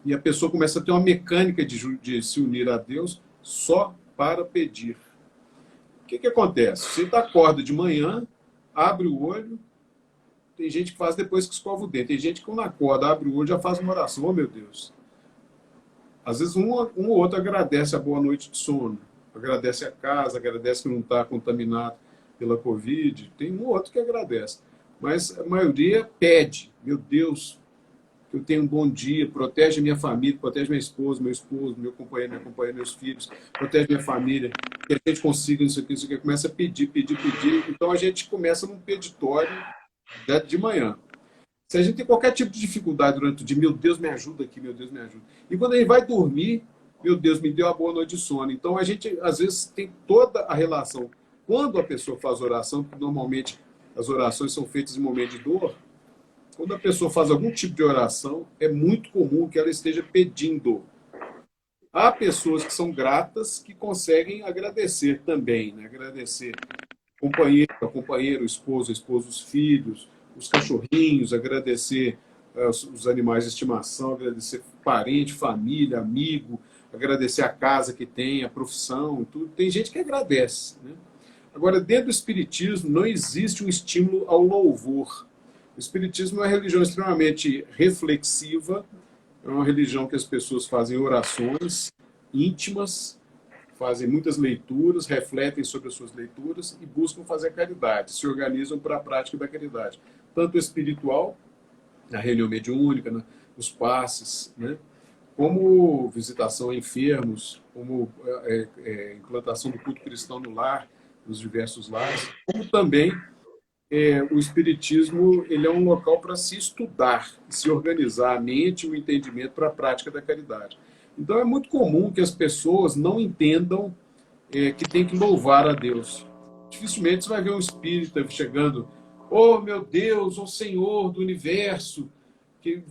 E a pessoa começa a ter uma mecânica de se unir a Deus só para pedir. O que acontece? Você acorda de manhã, abre o olho. Tem gente que faz depois que escova o dente. Tem gente que quando acorda, abre o olho, já faz uma oração. Oh, meu Deus. Às vezes um ou outro agradece a boa noite de sono. Agradece a casa, agradece que não está contaminado pela Covid. Tem um ou outro que agradece. Mas a maioria pede. Meu Deus, que eu tenha um bom dia. Protege minha família, protege minha esposa, meu companheiro, minha companheira, meus filhos. Protege minha família. Que a gente consiga isso aqui. Começa a pedir. Então a gente começa num peditório de manhã. Se a gente tem qualquer tipo de dificuldade durante o dia, meu Deus, me ajuda aqui, meu Deus, me ajuda. E quando a gente vai dormir, meu Deus, me deu uma boa noite de sono. Então a gente, às vezes, tem toda a relação. Quando a pessoa faz oração, porque normalmente as orações são feitas em momento de dor, quando a pessoa faz algum tipo de oração, é muito comum que ela esteja pedindo. Há pessoas que são gratas que conseguem agradecer também, né? Agradecer companheiro, esposa, os filhos, os cachorrinhos, agradecer os animais de estimação, agradecer parente, família, amigo, agradecer a casa que tem, a profissão, tudo. Tem gente que agradece, né? Agora, dentro do Espiritismo, não existe um estímulo ao louvor. O Espiritismo é uma religião extremamente reflexiva, é uma religião que as pessoas fazem orações íntimas, fazem muitas leituras, refletem sobre as suas leituras e buscam fazer caridade, se organizam para a prática da caridade, tanto espiritual, na reunião mediúnica, nos passes, né? Como visitação a enfermos, como implantação do culto cristão no lar, nos diversos lares, como também o Espiritismo ele é um local para se estudar, se organizar a mente e o entendimento para a prática da caridade. Então é muito comum que as pessoas não entendam que tem que louvar a Deus. Dificilmente você vai ver um espírita chegando, oh meu Deus, oh Senhor do universo, que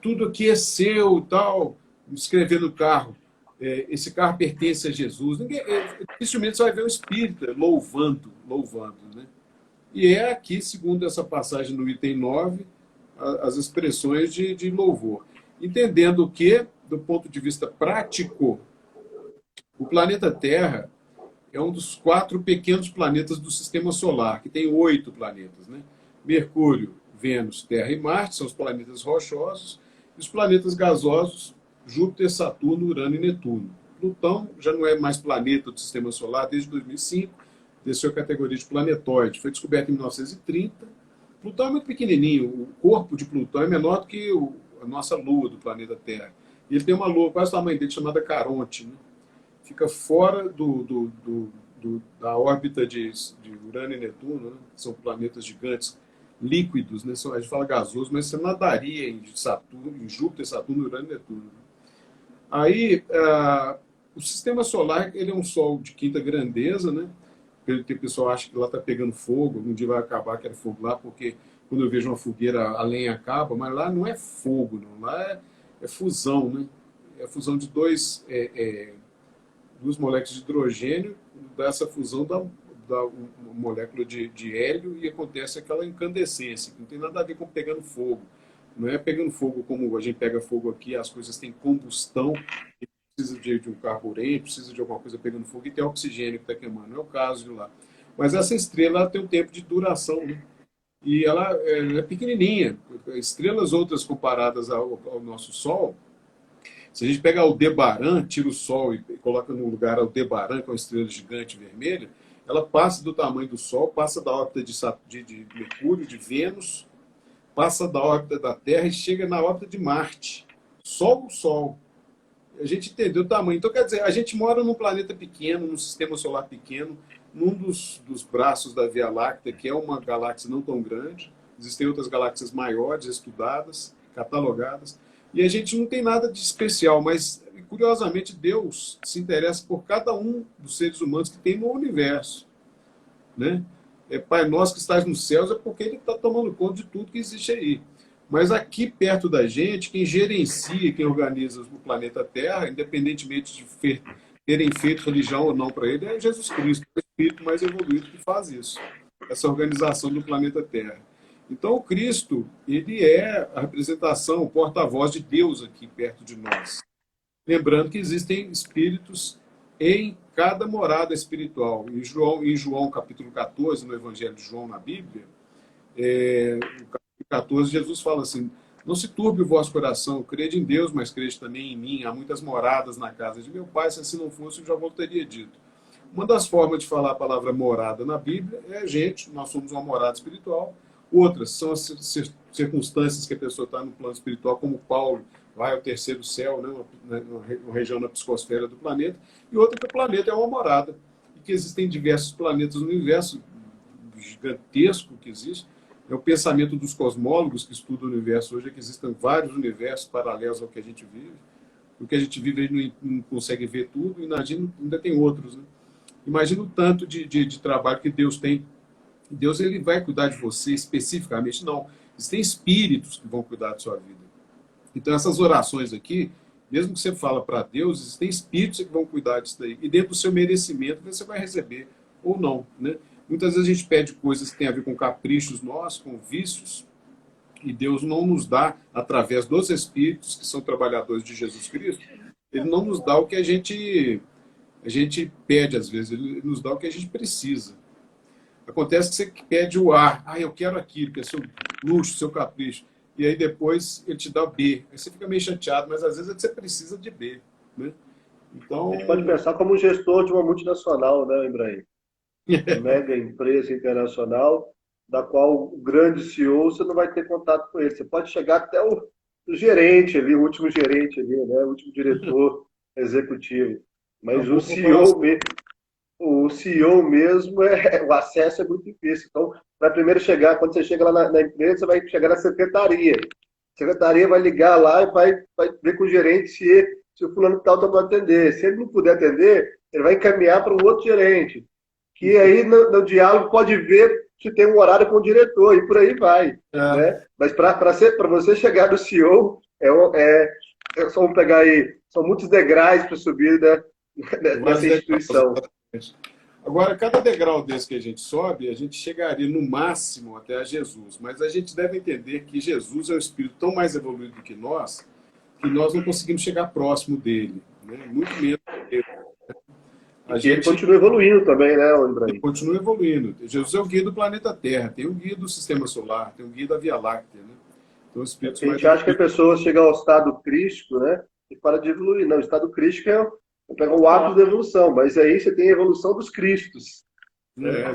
tudo aqui é seu e tal, escrever no carro, esse carro pertence a Jesus. Dificilmente você vai ver um espírita louvando, né? E é aqui, segundo essa passagem no item 9, as expressões de louvor. Entendendo que, do ponto de vista prático, o planeta Terra é um dos 4 pequenos planetas do Sistema Solar, que tem 8 planetas, né? Mercúrio, Vênus, Terra e Marte são os planetas rochosos, e os planetas gasosos, Júpiter, Saturno, Urano e Netuno. Plutão já não é mais planeta do Sistema Solar desde 2005, desceu a categoria de planetóide. Foi descoberto em 1930. Plutão é muito pequenininho, o corpo de Plutão é menor do que a nossa Lua do planeta Terra. E ele tem uma lua quase do tamanho dele, chamada Caronte, né? Fica fora da órbita de Urano e Netuno, né? São planetas gigantes, líquidos, né? A gente fala gasoso, mas você nadaria em Júpiter, Saturno, Urano e Netuno. Aí, o Sistema Solar ele é um Sol de quinta grandeza, né? Que o pessoal acha que lá está pegando fogo, um dia vai acabar aquele fogo lá, porque quando eu vejo uma fogueira, a lenha acaba, mas lá não é fogo, não. Lá é fusão, né? É a fusão de dois duas moléculas de hidrogênio, dá essa fusão da molécula de hélio e acontece aquela incandescência, que não tem nada a ver com pegando fogo. Não é pegando fogo como a gente pega fogo aqui, as coisas têm combustão, precisa de um carburante, precisa de alguma coisa pegando fogo e tem oxigênio que está queimando. Não é o caso de lá. Mas essa estrela ela tem um tempo de duração, né? E ela é pequenininha. Estrelas outras comparadas ao nosso Sol, se a gente pegar o Aldebaran, tira o Sol e coloca no lugar Aldebaran, que é uma estrela gigante vermelha, ela passa do tamanho do Sol, passa da órbita de Mercúrio, de Vênus, passa da órbita da Terra e chega na órbita de Marte. Só o Sol. A gente entendeu o tamanho. Então, quer dizer, a gente mora num planeta pequeno, num sistema solar pequeno, num dos braços da Via Láctea, que é uma galáxia não tão grande. Existem outras galáxias maiores, estudadas, catalogadas. E a gente não tem nada de especial, mas, curiosamente, Deus se interessa por cada um dos seres humanos que tem no universo. Né? Pai nosso que estás nos céus, é porque ele está tomando conta de tudo que existe aí. Mas aqui perto da gente, quem gerencia, quem organiza o planeta Terra, independentemente de terem feito religião ou não para ele, é Jesus Cristo, o espírito mais evoluído que faz isso, essa organização do planeta Terra. Então, o Cristo, ele é a representação, o porta-voz de Deus aqui perto de nós. Lembrando que existem espíritos em cada morada espiritual. Em João capítulo 14, no Evangelho de João, na Bíblia, no capítulo 14, Jesus fala assim: não se turbe o vosso coração, crede em Deus, mas crede também em mim. Há muitas moradas na casa de meu Pai, se assim não fosse, eu já vou teria dito. Uma das formas de falar a palavra morada na Bíblia é gente, nós somos uma morada espiritual. Outras são as circunstâncias que a pessoa está no plano espiritual, como Paulo vai ao terceiro céu, né, uma região na psicosfera do planeta, e outra que o planeta é uma morada, e que existem diversos planetas no universo gigantesco que existe. É o pensamento dos cosmólogos que estudam o universo hoje, é que existem vários universos paralelos ao que a gente vive. O que a gente vive, a gente não consegue ver tudo, imagina, ainda tem outros. Né? Imagina o tanto de trabalho que Deus tem. Deus ele vai cuidar de você especificamente? Não. Existem espíritos que vão cuidar da sua vida. Então, essas orações aqui, mesmo que você fala para Deus, existem espíritos que vão cuidar disso daí. E dentro do seu merecimento, você vai receber ou não. Né? Muitas vezes a gente pede coisas que têm a ver com caprichos nossos, com vícios, e Deus não nos dá, através dos espíritos, que são trabalhadores de Jesus Cristo, ele não nos dá o que a gente pede às vezes, ele nos dá o que a gente precisa. Acontece que você pede o A, eu quero aquilo, que é seu luxo, seu capricho, e aí depois ele te dá B. Aí você fica meio chateado, mas às vezes é que você precisa de B. Né? Então... A gente pode pensar como um gestor de uma multinacional, né, Ibrahim? Uma mega empresa internacional, da qual o grande CEO você não vai ter contato com ele. Você pode chegar até o gerente ali, o último gerente ali, né, o último diretor executivo. Mas o CEO mesmo, o acesso é muito difícil. Então, vai primeiro chegar, quando você chega lá na empresa, você vai chegar na secretaria. A secretaria vai ligar lá e vai ver com o gerente se o fulano tal está para atender. Se ele não puder atender, ele vai encaminhar para um outro gerente. Que aí no diálogo pode ver se tem um horário com o diretor e por aí vai. Né? Mas para você chegar no CEO, só vamos pegar aí, são muitos degraus para subir, né, nessa instituição. Agora, cada degrau desse que a gente sobe, a gente chegaria no máximo até a Jesus. Mas a gente deve entender que Jesus é um espírito tão mais evoluído do que nós não conseguimos chegar próximo dele. Né? Muito menos que ele continua evoluindo também, né, Ibrahim? Ele continua evoluindo. Jesus é o guia do planeta Terra, tem o guia do sistema solar, tem o guia da Via Láctea. Né? Então, os espíritos a gente acha que a pessoa chega ao estado crístico, né, e para de evoluir. Não, o estado crístico é pegar o ápice da evolução, mas aí você tem a evolução dos cristos.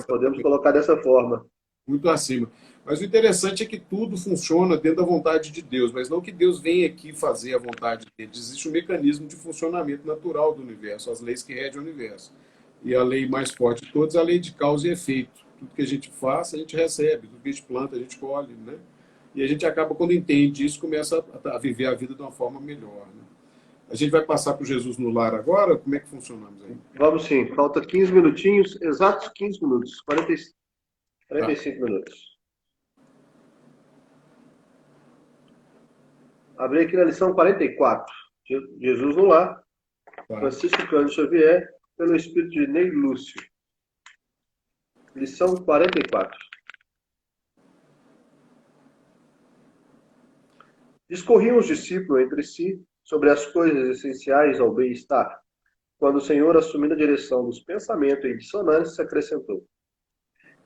Podemos colocar dessa forma. Muito acima. Mas o interessante é que tudo funciona dentro da vontade de Deus, mas não que Deus venha aqui fazer a vontade dele. Existe um mecanismo de funcionamento natural do universo, as leis que regem o universo. E a lei mais forte de todas é a lei de causa e efeito. Tudo que a gente faz, a gente recebe. Tudo que a gente planta, a gente colhe. Né? E a gente acaba, quando entende isso, começa a viver a vida de uma forma melhor. Né? A gente vai passar para o Jesus no Lar agora? Como é que funcionamos aí? Vamos sim. Falta 15 minutinhos, exatos 15 minutos. 45 minutos. Abri aqui na lição 44. Jesus no Lar. Francisco Cândido Xavier, pelo espírito de Ney Lúcio. Lição 44. Discorriam os discípulos entre si sobre as coisas essenciais ao bem-estar, quando o Senhor, assumindo a direção dos pensamentos em dissonância, acrescentou: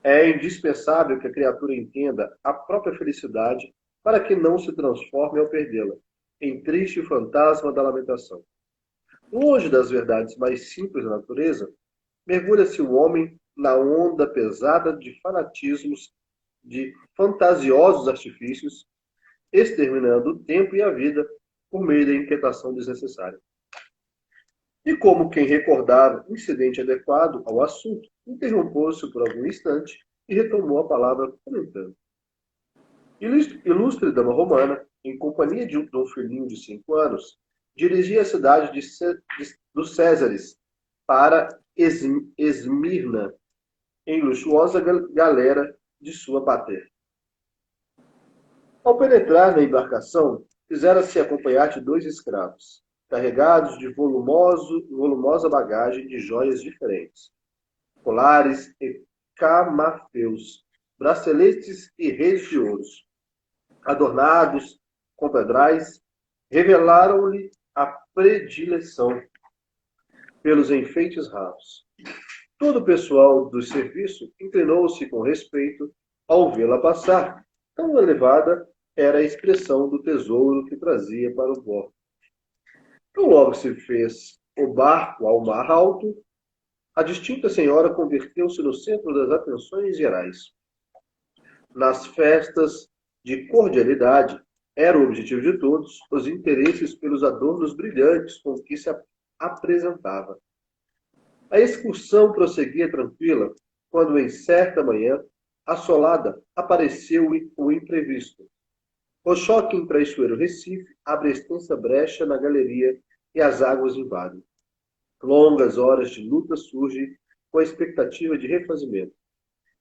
é indispensável que a criatura entenda a própria felicidade para que não se transforme ao perdê-la em triste fantasma da lamentação. Longe das verdades mais simples da natureza, mergulha-se o homem na onda pesada de fanatismos, de fantasiosos artifícios, exterminando o tempo e a vida por meio da inquietação desnecessária. E como quem recordava um incidente adequado ao assunto, interrompeu-se por algum instante e retomou a palavra comentando. Ilustre dama romana, em companhia de um filhinho de 5 anos, dirigia a cidade dos Césares para Esmirna, em luxuosa galera de sua pátria. Ao penetrar na embarcação, fizera-se acompanhar de 2 escravos, carregados de volumosa bagagem de joias diferentes, colares e camafeus, braceletes e reis de ouros, adornados com pedrais, revelaram-lhe a predileção pelos enfeites raros. Todo o pessoal do serviço inclinou-se com respeito ao vê-la passar. Tão elevada era a expressão do tesouro que trazia para o bordo. Tão logo se fez o barco ao mar alto, a distinta senhora converteu-se no centro das atenções gerais. Nas festas de cordialidade, era o objetivo de todos os interesses pelos adornos brilhantes com que se apresentava. A excursão prosseguia tranquila, quando em certa manhã, assolada, apareceu o imprevisto. O choque em traiçoeiro Recife abre extensa brecha na galeria e as águas invadem. Longas horas de luta surgem com a expectativa de refazimento.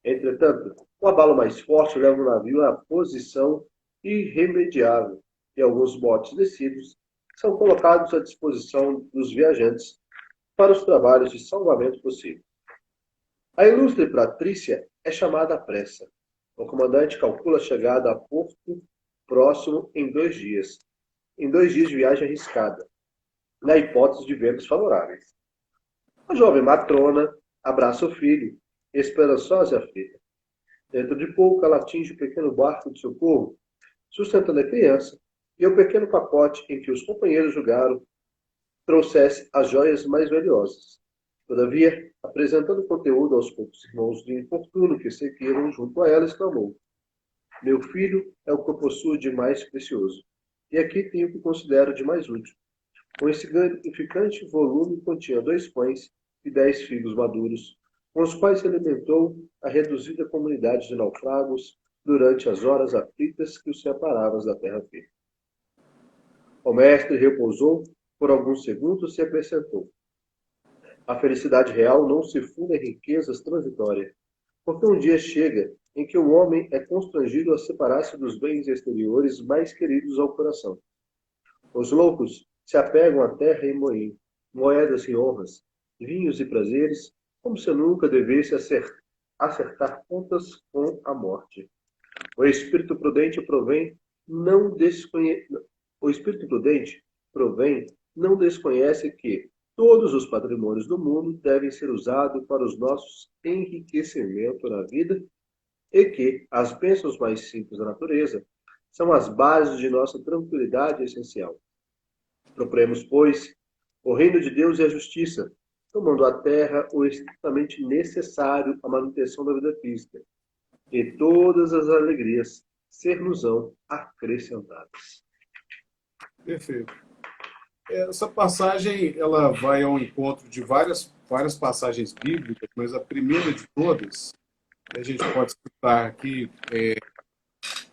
Entretanto, o abalo mais forte leva o navio à posição irremediável e alguns botes descidos são colocados à disposição dos viajantes para os trabalhos de salvamento possível. A ilustre Patrícia é chamada à pressa. O comandante calcula a chegada a Porto Próximo em 2 dias. Em 2 dias de viagem arriscada, na hipótese de ventos favoráveis. A jovem matrona abraça o filho, esperançosa e aflita. Dentro de pouco, ela atinge o pequeno barco de socorro, sustentando a criança, e o pequeno pacote em que os companheiros julgaram trouxesse as joias mais valiosas. Todavia, apresentando conteúdo aos poucos irmãos de infortúnio que seguiram junto a ela, exclamou: meu filho é o que eu possuo de mais precioso, e aqui tenho o que considero de mais útil. O insignificante volume continha 2 pães e 10 figos maduros, com os quais se alimentou a reduzida comunidade de naufragos durante as horas aflitas que os separavam da terra firme. O mestre repousou por alguns segundos e acrescentou: a felicidade real não se funda em riquezas transitórias, porque um dia chega em que o homem é constrangido a separar-se dos bens exteriores mais queridos ao coração. Os loucos se apegam à terra e moinho, moedas e honras, vinhos e prazeres, como se nunca devesse acertar contas com a morte. O espírito prudente não desconhece que todos os patrimônios do mundo devem ser usados para os nossos enriquecimentos na vida e que as bênçãos mais simples da natureza são as bases de nossa tranquilidade essencial. Procuremos, pois, o reino de Deus e a justiça, tomando à terra o estritamente necessário à manutenção da vida física, e todas as alegrias ser-nos-ão acrescentadas. Perfeito. Essa passagem ela vai ao encontro de várias passagens bíblicas, mas a primeira de todas, a gente pode citar aqui,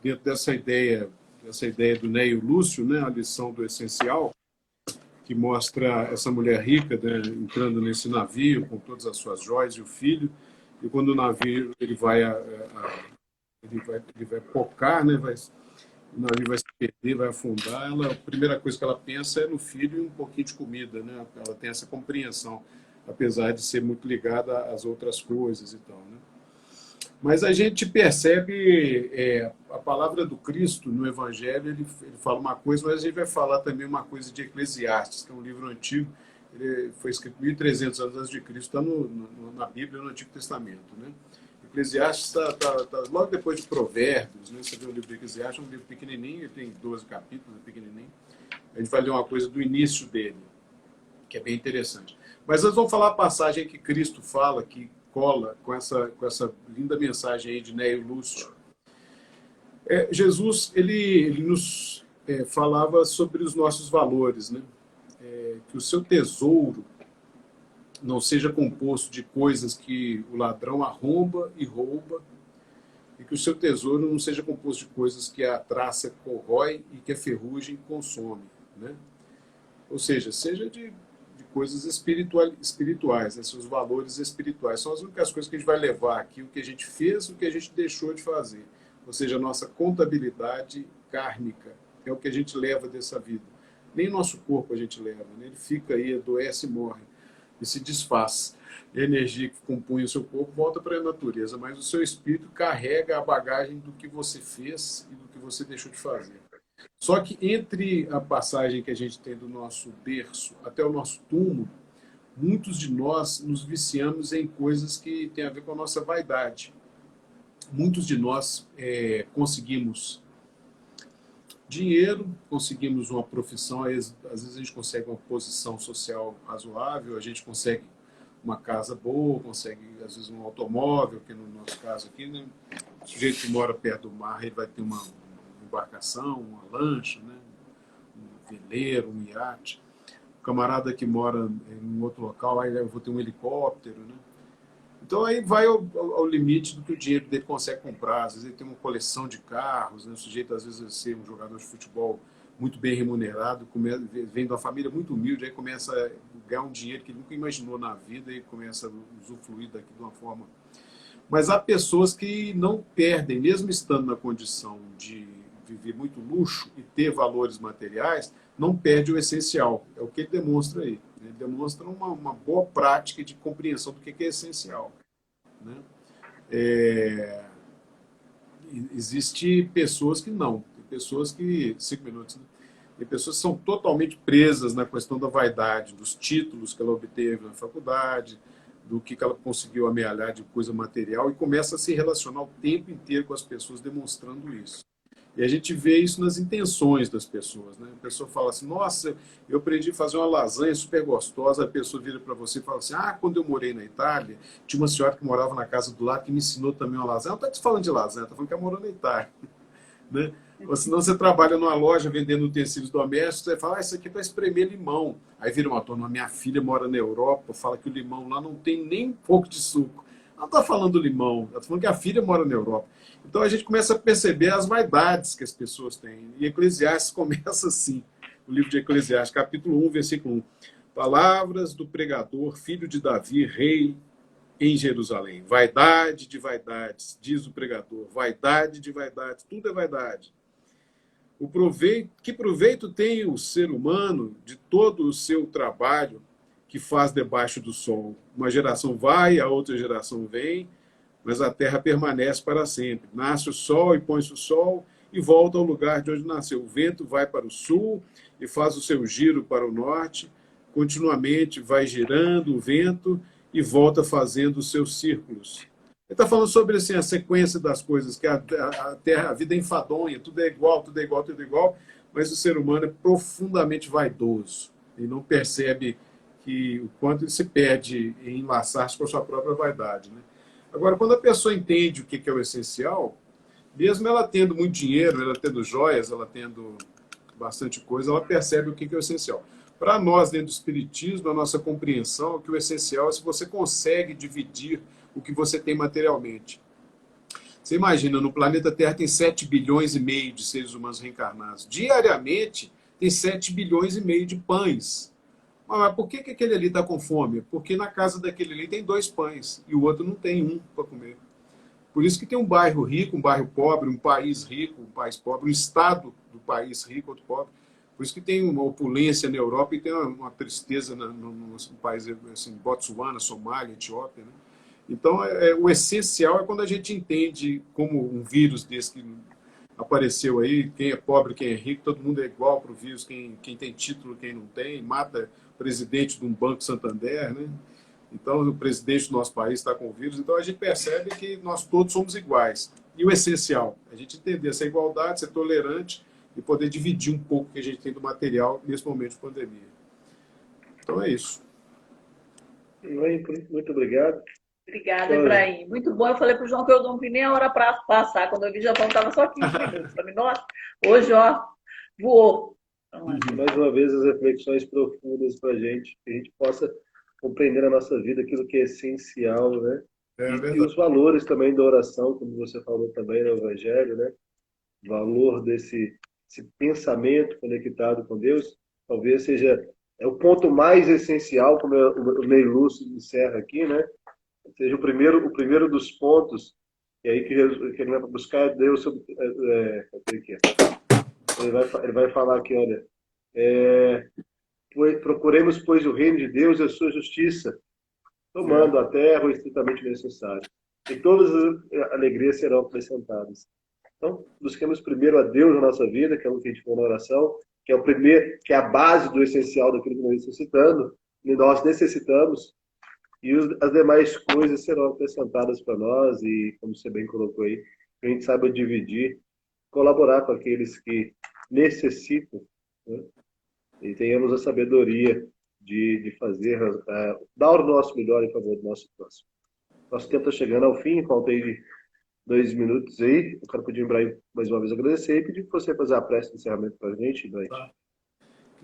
dentro dessa ideia do Ney Lúcio, né, a lição do essencial, que mostra essa mulher rica, né, entrando nesse navio com todas as suas joias e o filho, e quando o navio ele vai pocar, né, o navio vai se perder, vai afundar, a primeira coisa que ela pensa é no filho e um pouquinho de comida, né? Ela tem essa compreensão, apesar de ser muito ligada às outras coisas e tal, né? Mas a gente percebe a palavra do Cristo no Evangelho, ele fala uma coisa, mas a gente vai falar também uma coisa de Eclesiastes, que é um livro antigo, ele foi escrito 1.300 anos antes de Cristo, está na Bíblia, no Antigo Testamento, né? Eclesiastes está logo depois de Provérbios, né? Você vê o livro de Eclesiastes, é um livro pequenininho, ele tem 12 capítulos, é pequenininho. A gente vai ler uma coisa do início dele, que é bem interessante. Mas nós vamos falar a passagem que Cristo fala, que cola com essa linda mensagem aí de Neio Lúcio. Jesus, ele nos falava sobre os nossos valores, né? Que o seu tesouro não seja composto de coisas que o ladrão arromba e rouba, e que o seu tesouro não seja composto de coisas que a traça corrói e que a ferrugem consome, né? Ou seja de coisas espirituais, né? Seus valores espirituais. São as únicas coisas que a gente vai levar aqui, o que a gente fez, o que a gente deixou de fazer. Ou seja, a nossa contabilidade kármica é o que a gente leva dessa vida. Nem nosso corpo a gente leva, né? Ele fica aí, adoece e morre, e se desfaz. A energia que compunha o seu corpo volta para a natureza, mas o seu espírito carrega a bagagem do que você fez e do que você deixou de fazer. Só que entre a passagem que a gente tem do nosso berço até o nosso túmulo, muitos de nós nos viciamos em coisas que têm a ver com a nossa vaidade. Muitos de nós conseguimos dinheiro, conseguimos uma profissão, às vezes a gente consegue uma posição social razoável, a gente consegue uma casa boa, consegue às vezes um automóvel, que no nosso caso aqui, né? O sujeito que mora perto do mar, ele vai ter uma embarcação, uma lancha, né? Um veleiro, um iate. O camarada que mora em outro local, aí eu vou ter um helicóptero, né? Então aí vai ao limite do que o dinheiro dele consegue comprar. Às vezes ele tem uma coleção de carros, né? O sujeito às vezes ser um jogador de futebol muito bem remunerado, vem de uma família muito humilde, aí começa a ganhar um dinheiro que ele nunca imaginou na vida e começa a usufruir daqui de uma forma. Mas há pessoas que não perdem, mesmo estando na condição de viver muito luxo e ter valores materiais, não perde o essencial. É o que ele demonstra aí. Ele demonstra uma boa prática de compreensão do que é essencial, né? Existem pessoas que não. Tem pessoas que... 5 minutos, né? Tem pessoas que são totalmente presas na questão da vaidade, dos títulos que ela obteve na faculdade, do que ela conseguiu amealhar de coisa material, e começa a se relacionar o tempo inteiro com as pessoas demonstrando isso. E a gente vê isso nas intenções das pessoas, né? A pessoa fala assim, nossa, eu aprendi a fazer uma lasanha super gostosa. A pessoa vira para você e fala assim, quando eu morei na Itália, tinha uma senhora que morava na casa do lado que me ensinou também uma lasanha. Ela não está te falando de lasanha, está falando que ela morou na Itália, né? Ou senão você trabalha numa loja vendendo utensílios domésticos, você fala, isso aqui é para espremer limão. Aí vira uma turma, minha filha mora na Europa, fala que o limão lá não tem nem um pouco de suco. Ela não está falando do limão, ela está falando que a filha mora na Europa. Então a gente começa a perceber as vaidades que as pessoas têm. E Eclesiastes começa assim, o livro de Eclesiastes, capítulo 1, versículo 1. Palavras do pregador, filho de Davi, rei em Jerusalém. Vaidade de vaidades, diz o pregador. Vaidade de vaidades, tudo é vaidade. Que proveito tem o ser humano de todo o seu trabalho que faz debaixo do sol? Uma geração vai, a outra geração vem, mas a terra permanece para sempre. Nasce o sol e põe-se o sol e volta ao lugar de onde nasceu. O vento vai para o sul e faz o seu giro para o norte. Continuamente vai girando o vento e volta fazendo os seus círculos. Ele está falando sobre assim, a sequência das coisas, que a Terra, a vida é enfadonha, tudo é igual, tudo é igual, tudo é igual, mas o ser humano é profundamente vaidoso e não percebe que o quanto ele se perde em enlaçar-se com a sua própria vaidade, né? Agora, quando a pessoa entende o que é o essencial, mesmo ela tendo muito dinheiro, ela tendo joias, ela tendo bastante coisa, ela percebe o que é o essencial. Para nós, dentro do Espiritismo, a nossa compreensão é que o essencial é se você consegue dividir o que você tem materialmente. Você imagina, no planeta Terra tem 7 bilhões e meio de seres humanos reencarnados. Diariamente, tem 7 bilhões e meio de pães. Mas por que aquele ali está com fome? Porque na casa daquele ali tem 2 pães e o outro não tem um para comer. Por isso que tem um bairro rico, um bairro pobre, um país rico, um país pobre, um estado do país rico, outro pobre. Por isso que tem uma opulência na Europa e tem uma tristeza no país, assim, Botsuana, Somália, Etiópia, né? Então, o essencial é quando a gente entende como um vírus desse que apareceu aí, quem é pobre, quem é rico, todo mundo é igual para o vírus, quem tem título, quem não tem, mata o presidente de um Banco Santander, né? Então, o presidente do nosso país está com o vírus. Então, a gente percebe que nós todos somos iguais. E o essencial, a gente entender essa igualdade, ser tolerante e poder dividir um pouco o que a gente tem do material nesse momento de pandemia. Então, é isso. Muito obrigado. Obrigada, Ibrahim. Muito bom. Eu falei para o João que eu não vi nem a hora para passar. Quando eu vi, já faltava só 15 minutos. Falei, nossa, hoje, ó, voou. Mais uma vez, as reflexões profundas para a gente, que a gente possa compreender na nossa vida aquilo que é essencial, né? E os valores também da oração, como você falou também no Evangelho, né? O valor desse pensamento conectado com Deus, talvez seja o ponto mais essencial, como o Ney Lúcio encerra aqui, né? Seja o primeiro dos pontos, e aí que ele vai buscar Deus sobre, ele vai falar aqui, olha, procuremos, pois, o reino de Deus e a sua justiça, tomando a terra o estritamente necessário, e todas as alegrias serão acrescentadas. Então, busquemos primeiro a Deus na nossa vida, que é o que a gente falou na oração, que é o primeiro, que é a base do essencial daquilo que nós necessitamos, e nós necessitamos, e as demais coisas serão acrescentadas para nós, e como você bem colocou aí, que a gente saiba dividir, colaborar com aqueles que necessitam, né? E tenhamos a sabedoria de fazer, dar o nosso melhor em favor do nosso próximo. Nosso tempo está chegando ao fim, faltei 2 minutos aí. Eu quero pedir, Ibrahim, mais uma vez agradecer e pedir para você fazer a prece de encerramento para a gente, Ibrahim.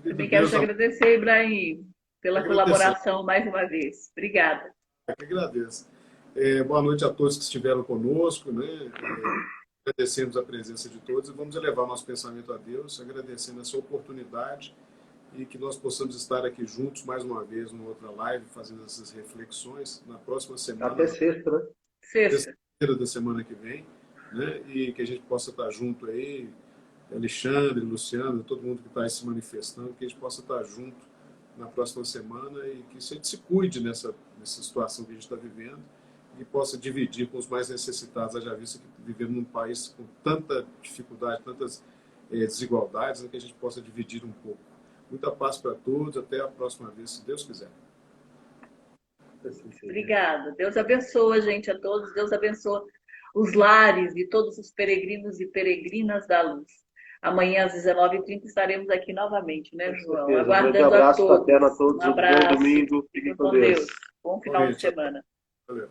Também quero te agradecer, Ibrahim, pela colaboração mais uma vez. Obrigada. Eu que agradeço. Boa noite a todos que estiveram conosco, né? Agradecemos a presença de todos e vamos elevar nosso pensamento a Deus, agradecendo essa oportunidade e que nós possamos estar aqui juntos mais uma vez numa outra live, fazendo essas reflexões na próxima semana. Até sexta, né? Sexta-feira da semana que vem, né? E que a gente possa estar junto aí, Alexandre, Luciano, todo mundo que está aí se manifestando, que a gente possa estar junto na próxima semana e que a gente se cuide nessa situação que a gente está vivendo e possa dividir com os mais necessitados, haja vista que vivemos num país com tanta dificuldade, tantas desigualdades, né, que a gente possa dividir um pouco. Muita paz para todos, até a próxima vez, se Deus quiser. Obrigada. Deus abençoe, gente, a todos. Deus abençoe os lares e todos os peregrinos e peregrinas da luz. Amanhã, às 19h30, estaremos aqui novamente, né, João? Aguardando um abraço a todos. fraterno a todos. Um abraço. Bom domingo. Fiquem com Deus. Bom final de semana. Valeu.